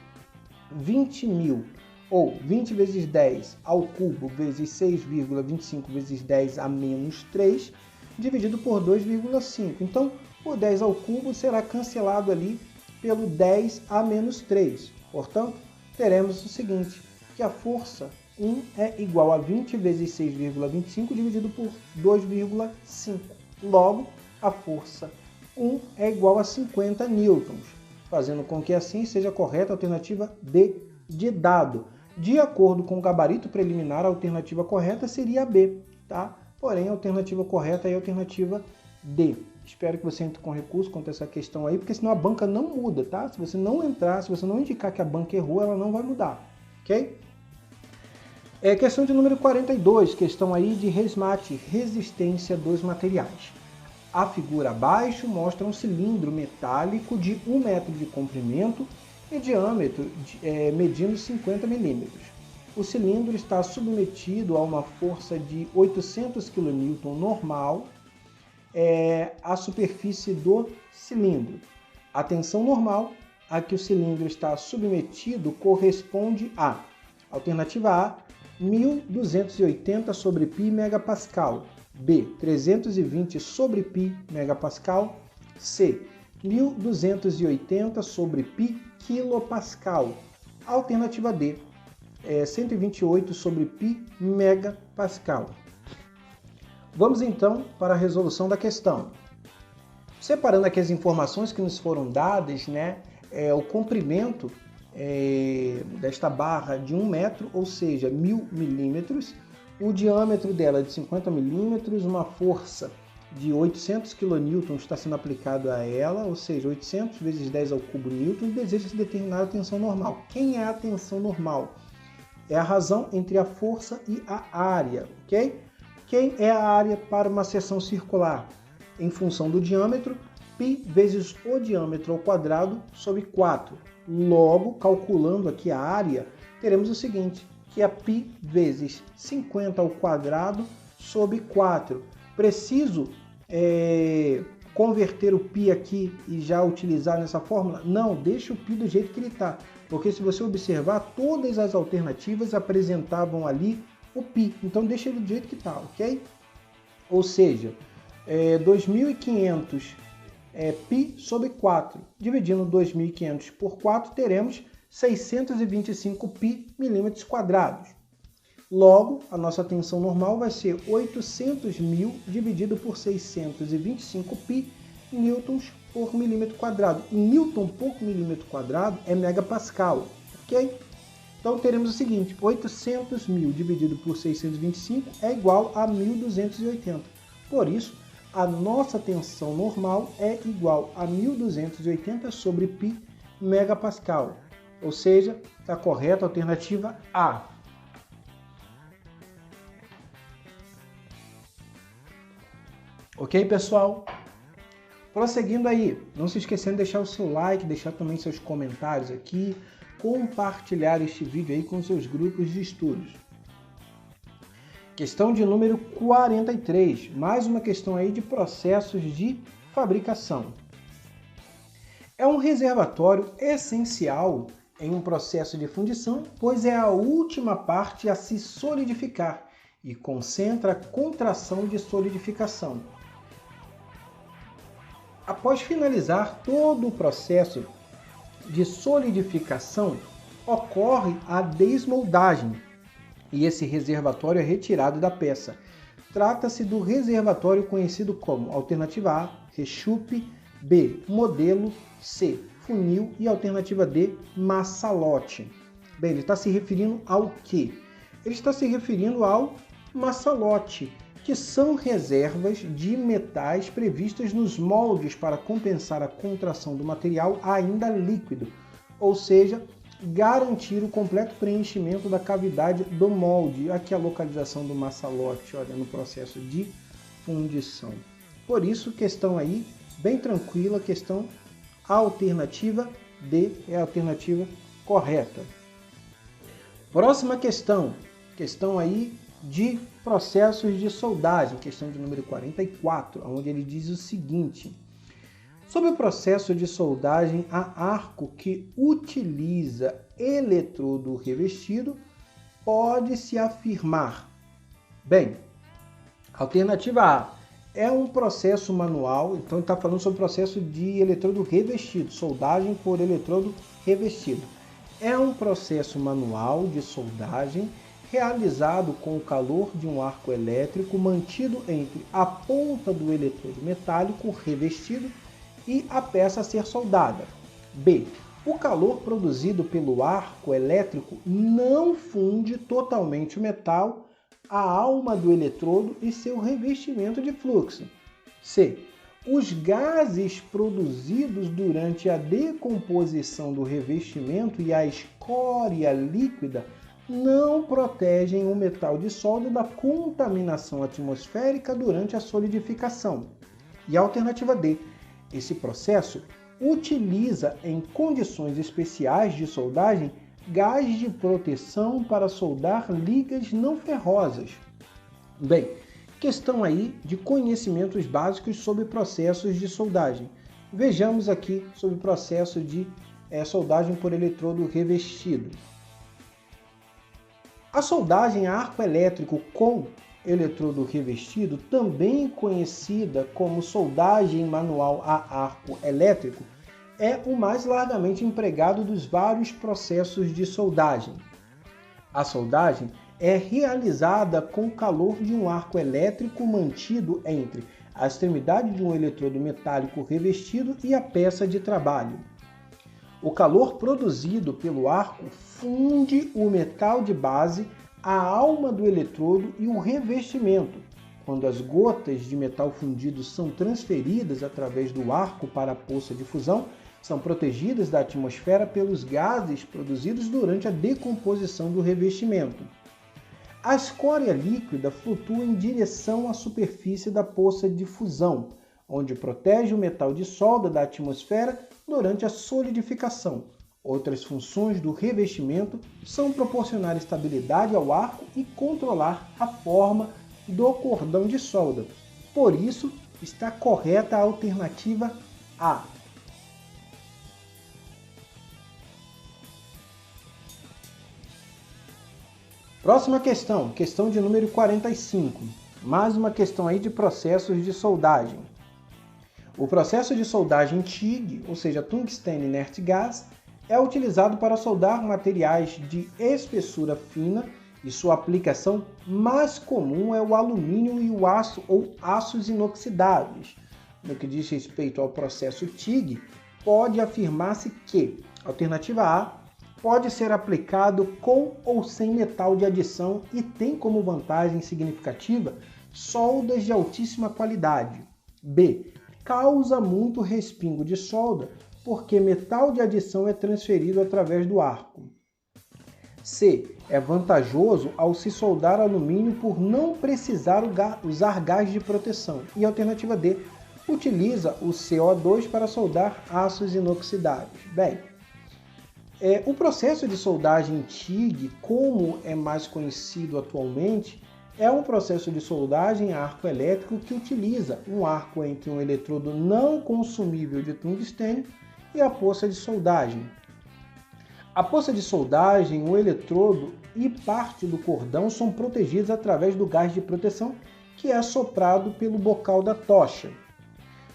20.000 ou 20 vezes 10 ao cubo vezes 6,25 vezes 10 a menos 3, dividido por 2,5. Então, o 10 ao cubo será cancelado ali pelo 10 a menos 3. Portanto, teremos o seguinte, que a força 1 é igual a 20 vezes 6,25 dividido por 2,5. Logo, a força 1 é igual a 50 newtons, fazendo com que assim seja correta a alternativa D de dado. De acordo com o gabarito preliminar, a alternativa correta seria a B, tá? Porém, a alternativa correta é a alternativa D. Espero que você entre com recurso quanto a essa questão aí, porque senão a banca não muda, tá? Se você não entrar, se você não indicar que a banca errou, ela não vai mudar, ok? Questão de número 42, questão aí de resmate, resistência dos materiais. A figura abaixo mostra um cilindro metálico de 1 metro de comprimento e diâmetro medindo 50 milímetros. O cilindro está submetido a uma força de 800 kN normal, a superfície do cilindro. A tensão normal a que o cilindro está submetido corresponde a alternativa A, 1280 sobre π megapascal, B, 320 sobre π megapascal, C, 1280 sobre π quilopascal. Alternativa D, 128 sobre π megapascal. Vamos então para a resolução da questão. Separando aqui as informações que nos foram dadas, né, o comprimento desta barra de 1 metro, ou seja, 1000 milímetros, o diâmetro dela é de 50 milímetros, uma força de 800 kN está sendo aplicado a ela, ou seja, 800 vezes 10 ao cubo newton, e deseja-se determinar a tensão normal. Quem é a tensão normal? É a razão entre a força e a área, ok? Quem é a área para uma seção circular? Em função do diâmetro, π vezes o diâmetro ao quadrado sobre 4. Logo, calculando aqui a área, teremos o seguinte, que é π vezes 50 ao quadrado sobre 4. Preciso converter o π aqui e já utilizar nessa fórmula? Não, deixa o π do jeito que ele está. Porque se você observar, todas as alternativas apresentavam ali o π, então deixa ele do jeito que está, ok? Ou seja, 2.500 π sobre 4. Dividindo 2.500 por 4, teremos 625 π milímetros quadrados. Logo, a nossa tensão normal vai ser 800.000 dividido por 625 π newtons por milímetro quadrado. E newton por milímetro quadrado é megapascal, ok? Então, teremos o seguinte, 800.000 dividido por 625 é igual a 1.280. Por isso, a nossa tensão normal é igual a 1.280 sobre π megapascal. Ou seja, está correta a alternativa A. Ok, pessoal? Prosseguindo aí, não se esquecendo de deixar o seu like, deixar também seus comentários aqui, compartilhar este vídeo aí com seus grupos de estudos. Questão de número 43, mais uma questão aí de processos de fabricação. É um reservatório essencial em um processo de fundição, pois é a última parte a se solidificar e concentra a contração de solidificação. Após finalizar todo o processo de solidificação, ocorre a desmoldagem e esse reservatório é retirado da peça. Trata-se do reservatório conhecido como alternativa A, rechupe, B, modelo, C, funil e alternativa D, maçalote. Bem, ele está se referindo ao quê? Ele está se referindo ao maçalote, que são reservas de metais previstas nos moldes para compensar a contração do material ainda líquido, ou seja, garantir o completo preenchimento da cavidade do molde. Aqui a localização do maçalote, olha, no processo de fundição. Por isso, questão aí bem tranquila, questão alternativa D é a alternativa correta. Próxima questão aí de processos de soldagem, questão de número 44, onde ele diz o seguinte: sobre o processo de soldagem a arco que utiliza eletrodo revestido, pode-se afirmar. Bem, alternativa A é um processo manual, então ele está falando sobre o processo de eletrodo revestido, soldagem por eletrodo revestido. É um processo manual de soldagem realizado com o calor de um arco elétrico mantido entre a ponta do eletrodo metálico revestido e a peça a ser soldada. B. O calor produzido pelo arco elétrico não funde totalmente o metal, a alma do eletrodo e seu revestimento de fluxo. C. Os gases produzidos durante a decomposição do revestimento e a escória líquida não protegem o metal de solda da contaminação atmosférica durante a solidificação. E a alternativa D. Esse processo utiliza, em condições especiais de soldagem, gás de proteção para soldar ligas não ferrosas. Bem, questão aí de conhecimentos básicos sobre processos de soldagem. Vejamos aqui sobre o processo de soldagem por eletrodo revestido. A soldagem a arco elétrico com eletrodo revestido, também conhecida como soldagem manual a arco elétrico, é o mais largamente empregado dos vários processos de soldagem. A soldagem é realizada com o calor de um arco elétrico mantido entre a extremidade de um eletrodo metálico revestido e a peça de trabalho. O calor produzido pelo arco funde o metal de base, a alma do eletrodo e o revestimento. Quando as gotas de metal fundido são transferidas através do arco para a poça de fusão, são protegidas da atmosfera pelos gases produzidos durante a decomposição do revestimento. A escória líquida flutua em direção à superfície da poça de fusão, onde protege o metal de solda da atmosfera durante a solidificação. Outras funções do revestimento são proporcionar estabilidade ao arco e controlar a forma do cordão de solda. Por isso, está correta a alternativa A. Próxima questão, questão de número 45. Mais uma questão aí de processos de soldagem. O processo de soldagem TIG, ou seja, tungstênio inerte gás, é utilizado para soldar materiais de espessura fina e sua aplicação mais comum é o alumínio e o aço ou aços inoxidáveis. No que diz respeito ao processo TIG, pode afirmar-se que, alternativa A, pode ser aplicado com ou sem metal de adição e tem como vantagem significativa soldas de altíssima qualidade. B. Causa muito respingo de solda porque metal de adição é transferido através do arco. C. É vantajoso ao se soldar alumínio por não precisar usar gás de proteção. E a alternativa D. Utiliza o CO2 para soldar aços inoxidáveis. Bem, o processo de soldagem TIG, como é mais conhecido atualmente, é um processo de soldagem a arco elétrico que utiliza um arco entre um eletrodo não consumível de tungstênio e a poça de soldagem. A poça de soldagem, o eletrodo e parte do cordão são protegidos através do gás de proteção que é assoprado pelo bocal da tocha.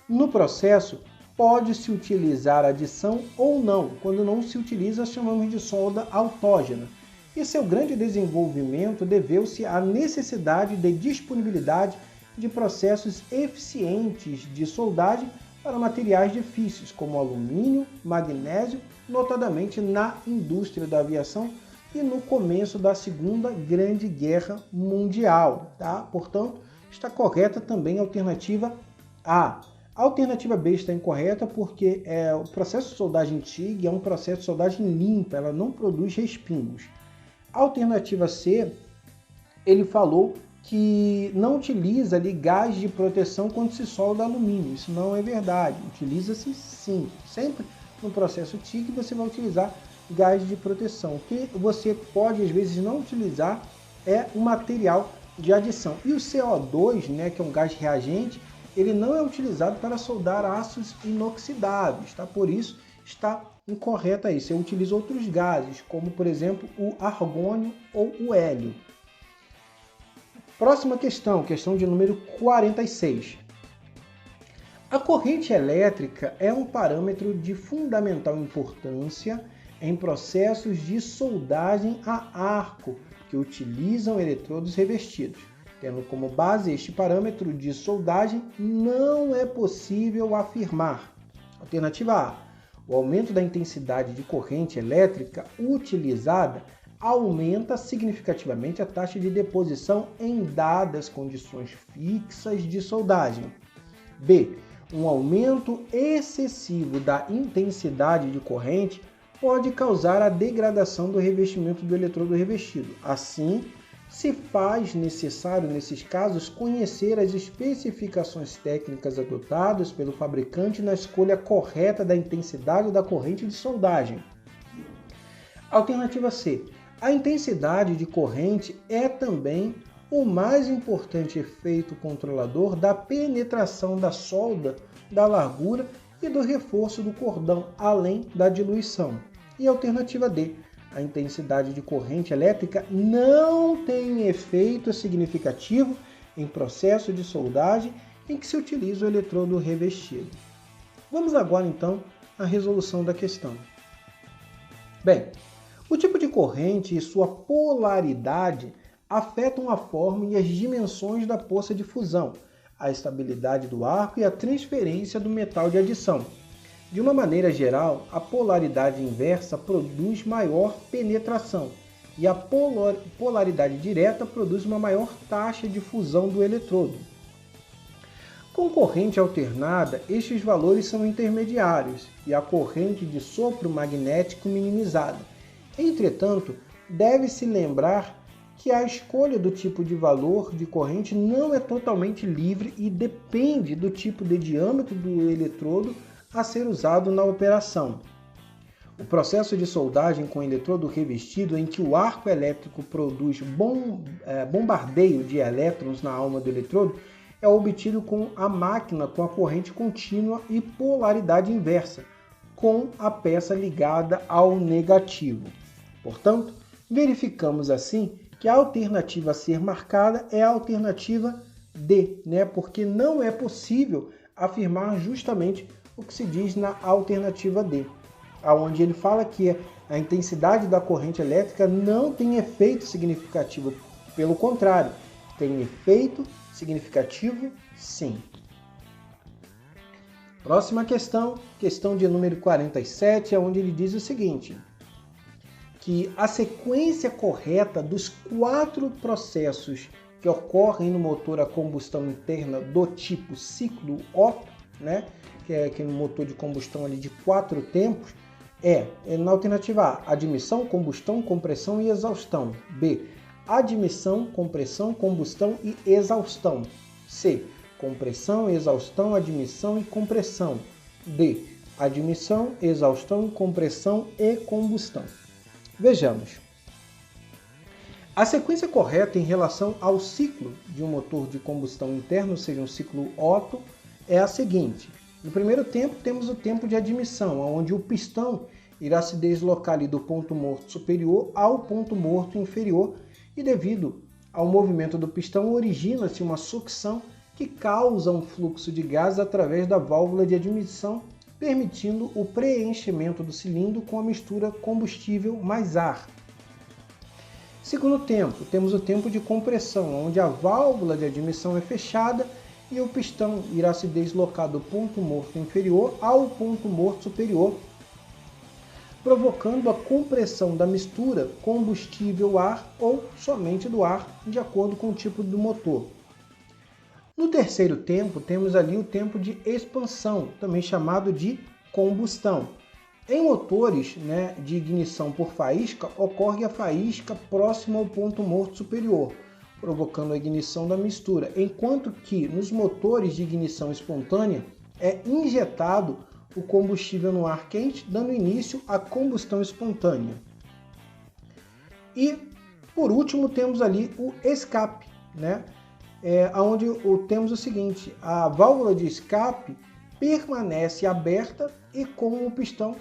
No processo, pode-se utilizar adição ou não. Quando não se utiliza, chamamos de solda autógena. E seu grande desenvolvimento deveu-se à necessidade de disponibilidade de processos eficientes de soldagem para materiais difíceis, como alumínio, magnésio, notadamente na indústria da aviação e no começo da Segunda Grande Guerra Mundial. Tá? Portanto, está correta também a alternativa A. A alternativa B está incorreta porque o processo de soldagem TIG é um processo de soldagem limpa, ela não produz respingos. A alternativa C, ele falou que não utiliza ali gás de proteção quando se solda alumínio. Isso não é verdade. Utiliza-se sim. Sempre no processo TIG você vai utilizar gás de proteção. O que você pode às vezes não utilizar é o material de adição. E o CO2, né, que é um gás reagente, ele não é utilizado para soldar aços inoxidáveis, tá? Por isso está incorreta isso. Você utiliza outros gases, como por exemplo o argônio ou o hélio. Próxima questão, questão de número 46. A corrente elétrica é um parâmetro de fundamental importância em processos de soldagem a arco que utilizam eletrodos revestidos. Tendo como base este parâmetro de soldagem, não é possível afirmar. Alternativa A. O aumento da intensidade de corrente elétrica utilizada aumenta significativamente a taxa de deposição em dadas condições fixas de soldagem. B. Um aumento excessivo da intensidade de corrente pode causar a degradação do revestimento do eletrodo revestido. Assim, se faz necessário, nesses casos, conhecer as especificações técnicas adotadas pelo fabricante na escolha correta da intensidade da corrente de soldagem. Alternativa C. A intensidade de corrente é também o mais importante efeito controlador da penetração da solda, da largura e do reforço do cordão, além da diluição. E alternativa D. A intensidade de corrente elétrica não tem efeito significativo em processo de soldagem em que se utiliza o eletrodo revestido. Vamos agora então à resolução da questão. Bem, o tipo de corrente e sua polaridade afetam a forma e as dimensões da poça de fusão, a estabilidade do arco e a transferência do metal de adição. De uma maneira geral, a polaridade inversa produz maior penetração e a polaridade direta produz uma maior taxa de fusão do eletrodo. Com corrente alternada, estes valores são intermediários e a corrente de sopro magnético minimizada. Entretanto, deve-se lembrar que a escolha do tipo de valor de corrente não é totalmente livre e depende do tipo de diâmetro do eletrodo a ser usado na operação. O processo de soldagem com eletrodo revestido, em que o arco elétrico produz bombardeio de elétrons na alma do eletrodo, é obtido com a máquina com a corrente contínua e polaridade inversa, com a peça ligada ao negativo. Portanto, verificamos assim que a alternativa a ser marcada é a alternativa D, né? Porque não é possível afirmar justamente o que se diz na alternativa D, onde ele fala que a intensidade da corrente elétrica não tem efeito significativo. Pelo contrário, tem efeito significativo sim. Próxima questão, questão de número 47, onde ele diz o seguinte: que a sequência correta dos 4 processos que ocorrem no motor a combustão interna do tipo ciclo Otto, né, que é aquele motor de combustão ali de 4 tempos, na alternativa A, admissão, combustão, compressão e exaustão. B, admissão, compressão, combustão e exaustão. C, compressão, exaustão, admissão e compressão. D, admissão, exaustão, compressão e combustão. Vejamos. A sequência correta em relação ao ciclo de um motor de combustão interno, ou seja, um ciclo Otto, é a seguinte. No primeiro tempo, temos o tempo de admissão, onde o pistão irá se deslocar ali do ponto morto superior ao ponto morto inferior e devido ao movimento do pistão origina-se uma sucção que causa um fluxo de gás através da válvula de admissão, permitindo o preenchimento do cilindro com a mistura combustível mais ar. Segundo tempo, temos o tempo de compressão, onde a válvula de admissão é fechada e o pistão irá se deslocar do ponto morto inferior ao ponto morto superior, provocando a compressão da mistura combustível-ar ou somente do ar, de acordo com o tipo do motor. No terceiro tempo, temos ali o tempo de expansão, também chamado de combustão. Em motores de ignição por faísca, ocorre a faísca próxima ao ponto morto superior, provocando a ignição da mistura, enquanto que nos motores de ignição espontânea é injetado o combustível no ar quente, dando início à combustão espontânea. E, por último, temos ali o escape, onde temos o seguinte: a válvula de escape permanece aberta e com o pistão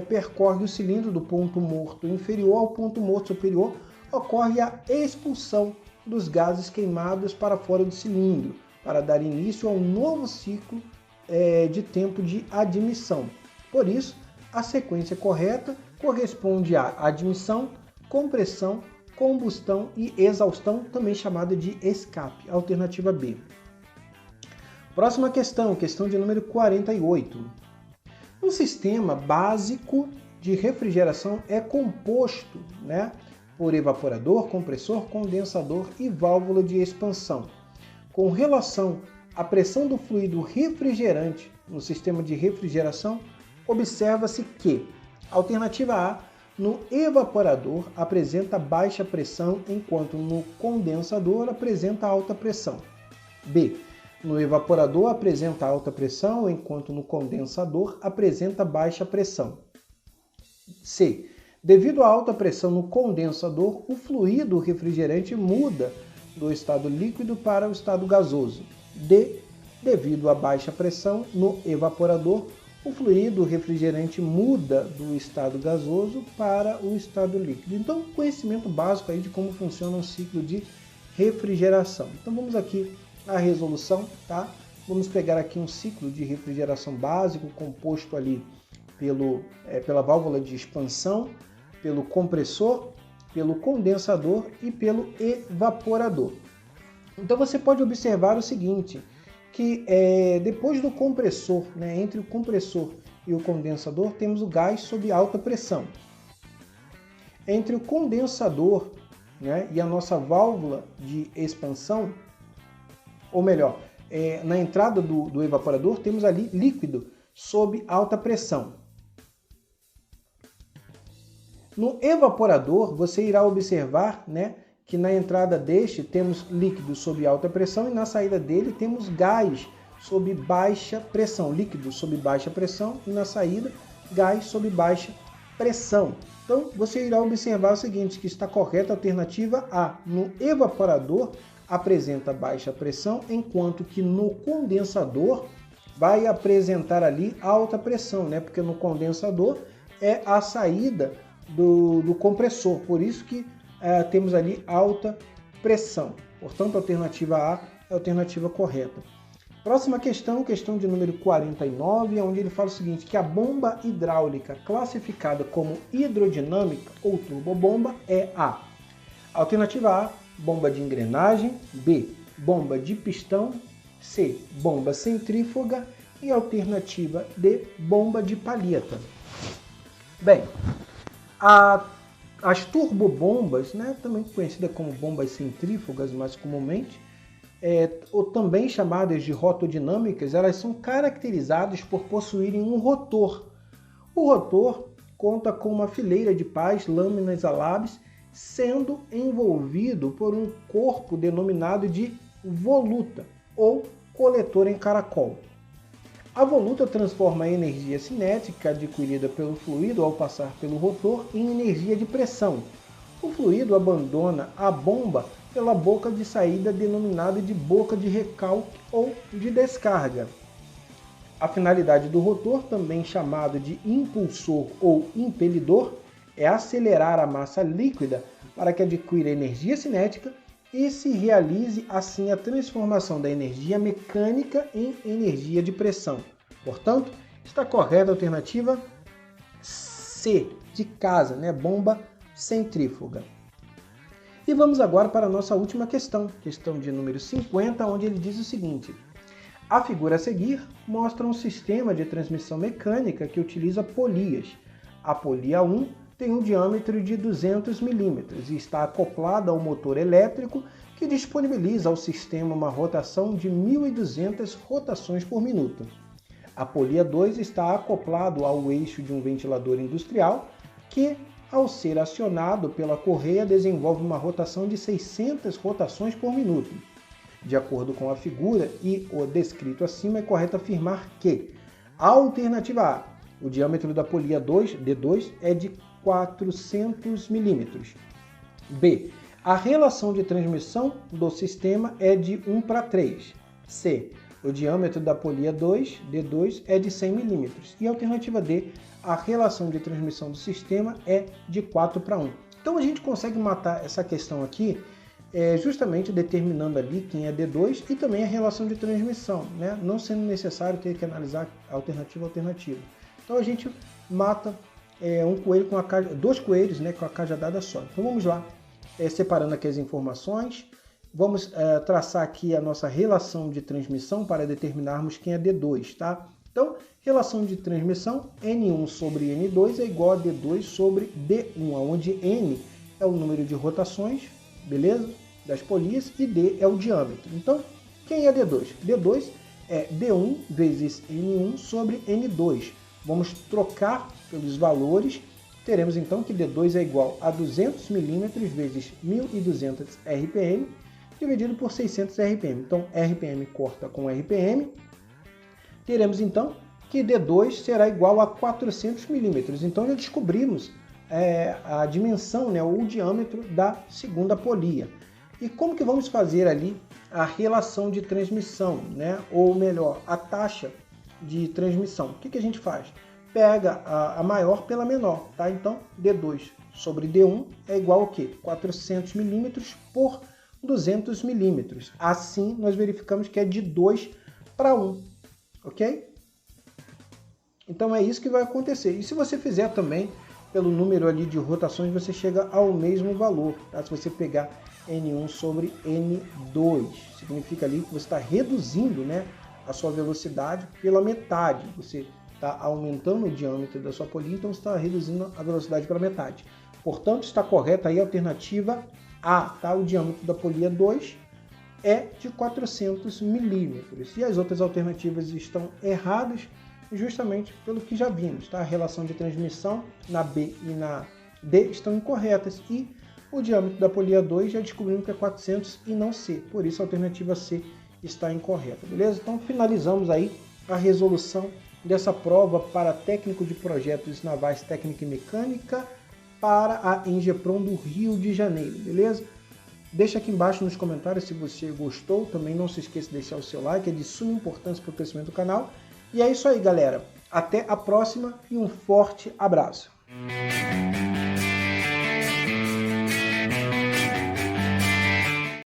percorre o cilindro do ponto morto inferior ao ponto morto superior, ocorre a expulsão dos gases queimados para fora do cilindro, para dar início a um novo ciclo de tempo de admissão. Por isso, a sequência correta corresponde a admissão, compressão, combustão e exaustão, também chamada de escape, alternativa B. Próxima questão, questão de número 48. Um sistema básico de refrigeração é composto por evaporador, compressor, condensador e válvula de expansão. Com relação à pressão do fluido refrigerante no sistema de refrigeração, observa-se que, alternativa A, no evaporador apresenta baixa pressão, enquanto no condensador apresenta alta pressão. B. No evaporador apresenta alta pressão, enquanto no condensador apresenta baixa pressão. C. Devido à alta pressão no condensador, o fluido refrigerante muda do estado líquido para o estado gasoso. D. Devido à baixa pressão no evaporador, o fluido refrigerante muda do estado gasoso para o estado líquido. Então, conhecimento básico aí de como funciona um ciclo de refrigeração. Então, vamos aqui à resolução, tá? Vamos pegar aqui um ciclo de refrigeração básico composto ali pela válvula de expansão, pelo compressor, pelo condensador e pelo evaporador. Então você pode observar o seguinte, que depois do compressor, entre o compressor e o condensador, temos o gás sob alta pressão. Entre o condensador e a nossa válvula de expansão, ou melhor, na entrada do evaporador, temos ali líquido sob alta pressão. No evaporador, você irá observar que na entrada deste temos líquido sob alta pressão e na saída dele temos gás sob baixa pressão, líquido sob baixa pressão e na saída gás sob baixa pressão. Então você irá observar o seguinte, que está correta a alternativa A. No evaporador apresenta baixa pressão, enquanto que no condensador vai apresentar ali alta pressão, porque no condensador é a saída do compressor, por isso que temos ali alta pressão. Portanto, a alternativa A é a alternativa correta. Próxima questão, questão de número 49, onde ele fala o seguinte, que a bomba hidráulica classificada como hidrodinâmica ou turbobomba é a alternativa A, bomba de engrenagem, B, bomba de pistão, C, bomba centrífuga e alternativa D, bomba de palheta. Bem, as turbobombas, também conhecidas como bombas centrífugas mais comumente, ou também chamadas de rotodinâmicas, elas são caracterizadas por possuírem um rotor. O rotor conta com uma fileira de pás, lâminas alabes, sendo envolvido por um corpo denominado de voluta ou coletor em caracol. A voluta transforma a energia cinética adquirida pelo fluido ao passar pelo rotor em energia de pressão. O fluido abandona a bomba pela boca de saída denominada de boca de recalque ou de descarga. A finalidade do rotor, também chamado de impulsor ou impelidor, é acelerar a massa líquida para que adquira energia cinética e se realize assim a transformação da energia mecânica em energia de pressão. Portanto, está correta a alternativa C, de casa, né? Bomba centrífuga. E vamos agora para a nossa última questão de número 50, onde ele diz o seguinte: a figura a seguir mostra um sistema de transmissão mecânica que utiliza polias. A polia 1 tem um diâmetro de 200 mm e está acoplada ao motor elétrico que disponibiliza ao sistema uma rotação de 1.200 rotações por minuto. A polia 2 está acoplado ao eixo de um ventilador industrial que, ao ser acionado pela correia, desenvolve uma rotação de 600 rotações por minuto. De acordo com a figura e o descrito acima, é correto afirmar que a alternativa A, o diâmetro da polia D2 é de 400 mm. B, a relação de transmissão do sistema é de 1:3. C, o diâmetro da polia D2 é de 100 mm. E a alternativa D, a relação de transmissão do sistema é de 4:1. Então a gente consegue matar essa questão aqui justamente determinando ali quem é D2 e também a relação de transmissão, né? Não sendo necessário ter que analisar alternativa a alternativa. Então a gente mata dois coelhos, né, com a cajadada só. Então vamos lá, separando aqui as informações. Vamos traçar aqui a nossa relação de transmissão para determinarmos quem é D2, tá? Então, relação de transmissão, N1 sobre N2 é igual a D2 sobre D1, onde N é o número de rotações, beleza? Das polias, e D é o diâmetro. Então, quem é D2? D2 é D1 vezes N1 sobre N2. Vamos trocar pelos valores. Teremos então que D2 é igual a 200 mm vezes 1.200 RPM dividido por 600 RPM. Então, RPM corta com RPM. Teremos então que D2 será igual a 400 mm. Então, já descobrimos a dimensão, né, ou o diâmetro da segunda polia. E como que vamos fazer ali a relação de transmissão, né? Ou melhor, a taxa de transmissão? O que a gente faz? Pega a maior pela menor, tá? Então, D2 sobre D1 é igual a quê? 400 mm por 200 mm. Assim, nós verificamos que é de 2:1, ok? Então, é isso que vai acontecer. E se você fizer também pelo número ali de rotações, você chega ao mesmo valor, tá? Se você pegar N1 sobre N2, significa ali que você está reduzindo, né, a sua velocidade pela metade. Você está aumentando o diâmetro da sua polia, então você está reduzindo a velocidade pela metade. Portanto, está correta aí a alternativa A, tá? O diâmetro da polia 2 é de 400 mm. E as outras alternativas estão erradas, justamente pelo que já vimos, tá? A relação de transmissão na B e na D estão incorretas e o diâmetro da polia 2 já descobrimos que é 400 e não C, por isso a alternativa C está incorreta, beleza? Então finalizamos aí a resolução dessa prova para técnico de projetos navais, técnica e mecânica para a Engeprom do Rio de Janeiro, beleza? Deixa aqui embaixo nos comentários se você gostou, também não se esqueça de deixar o seu like, é de suma importância para o crescimento do canal. E é isso aí, galera. Até a próxima e um forte abraço.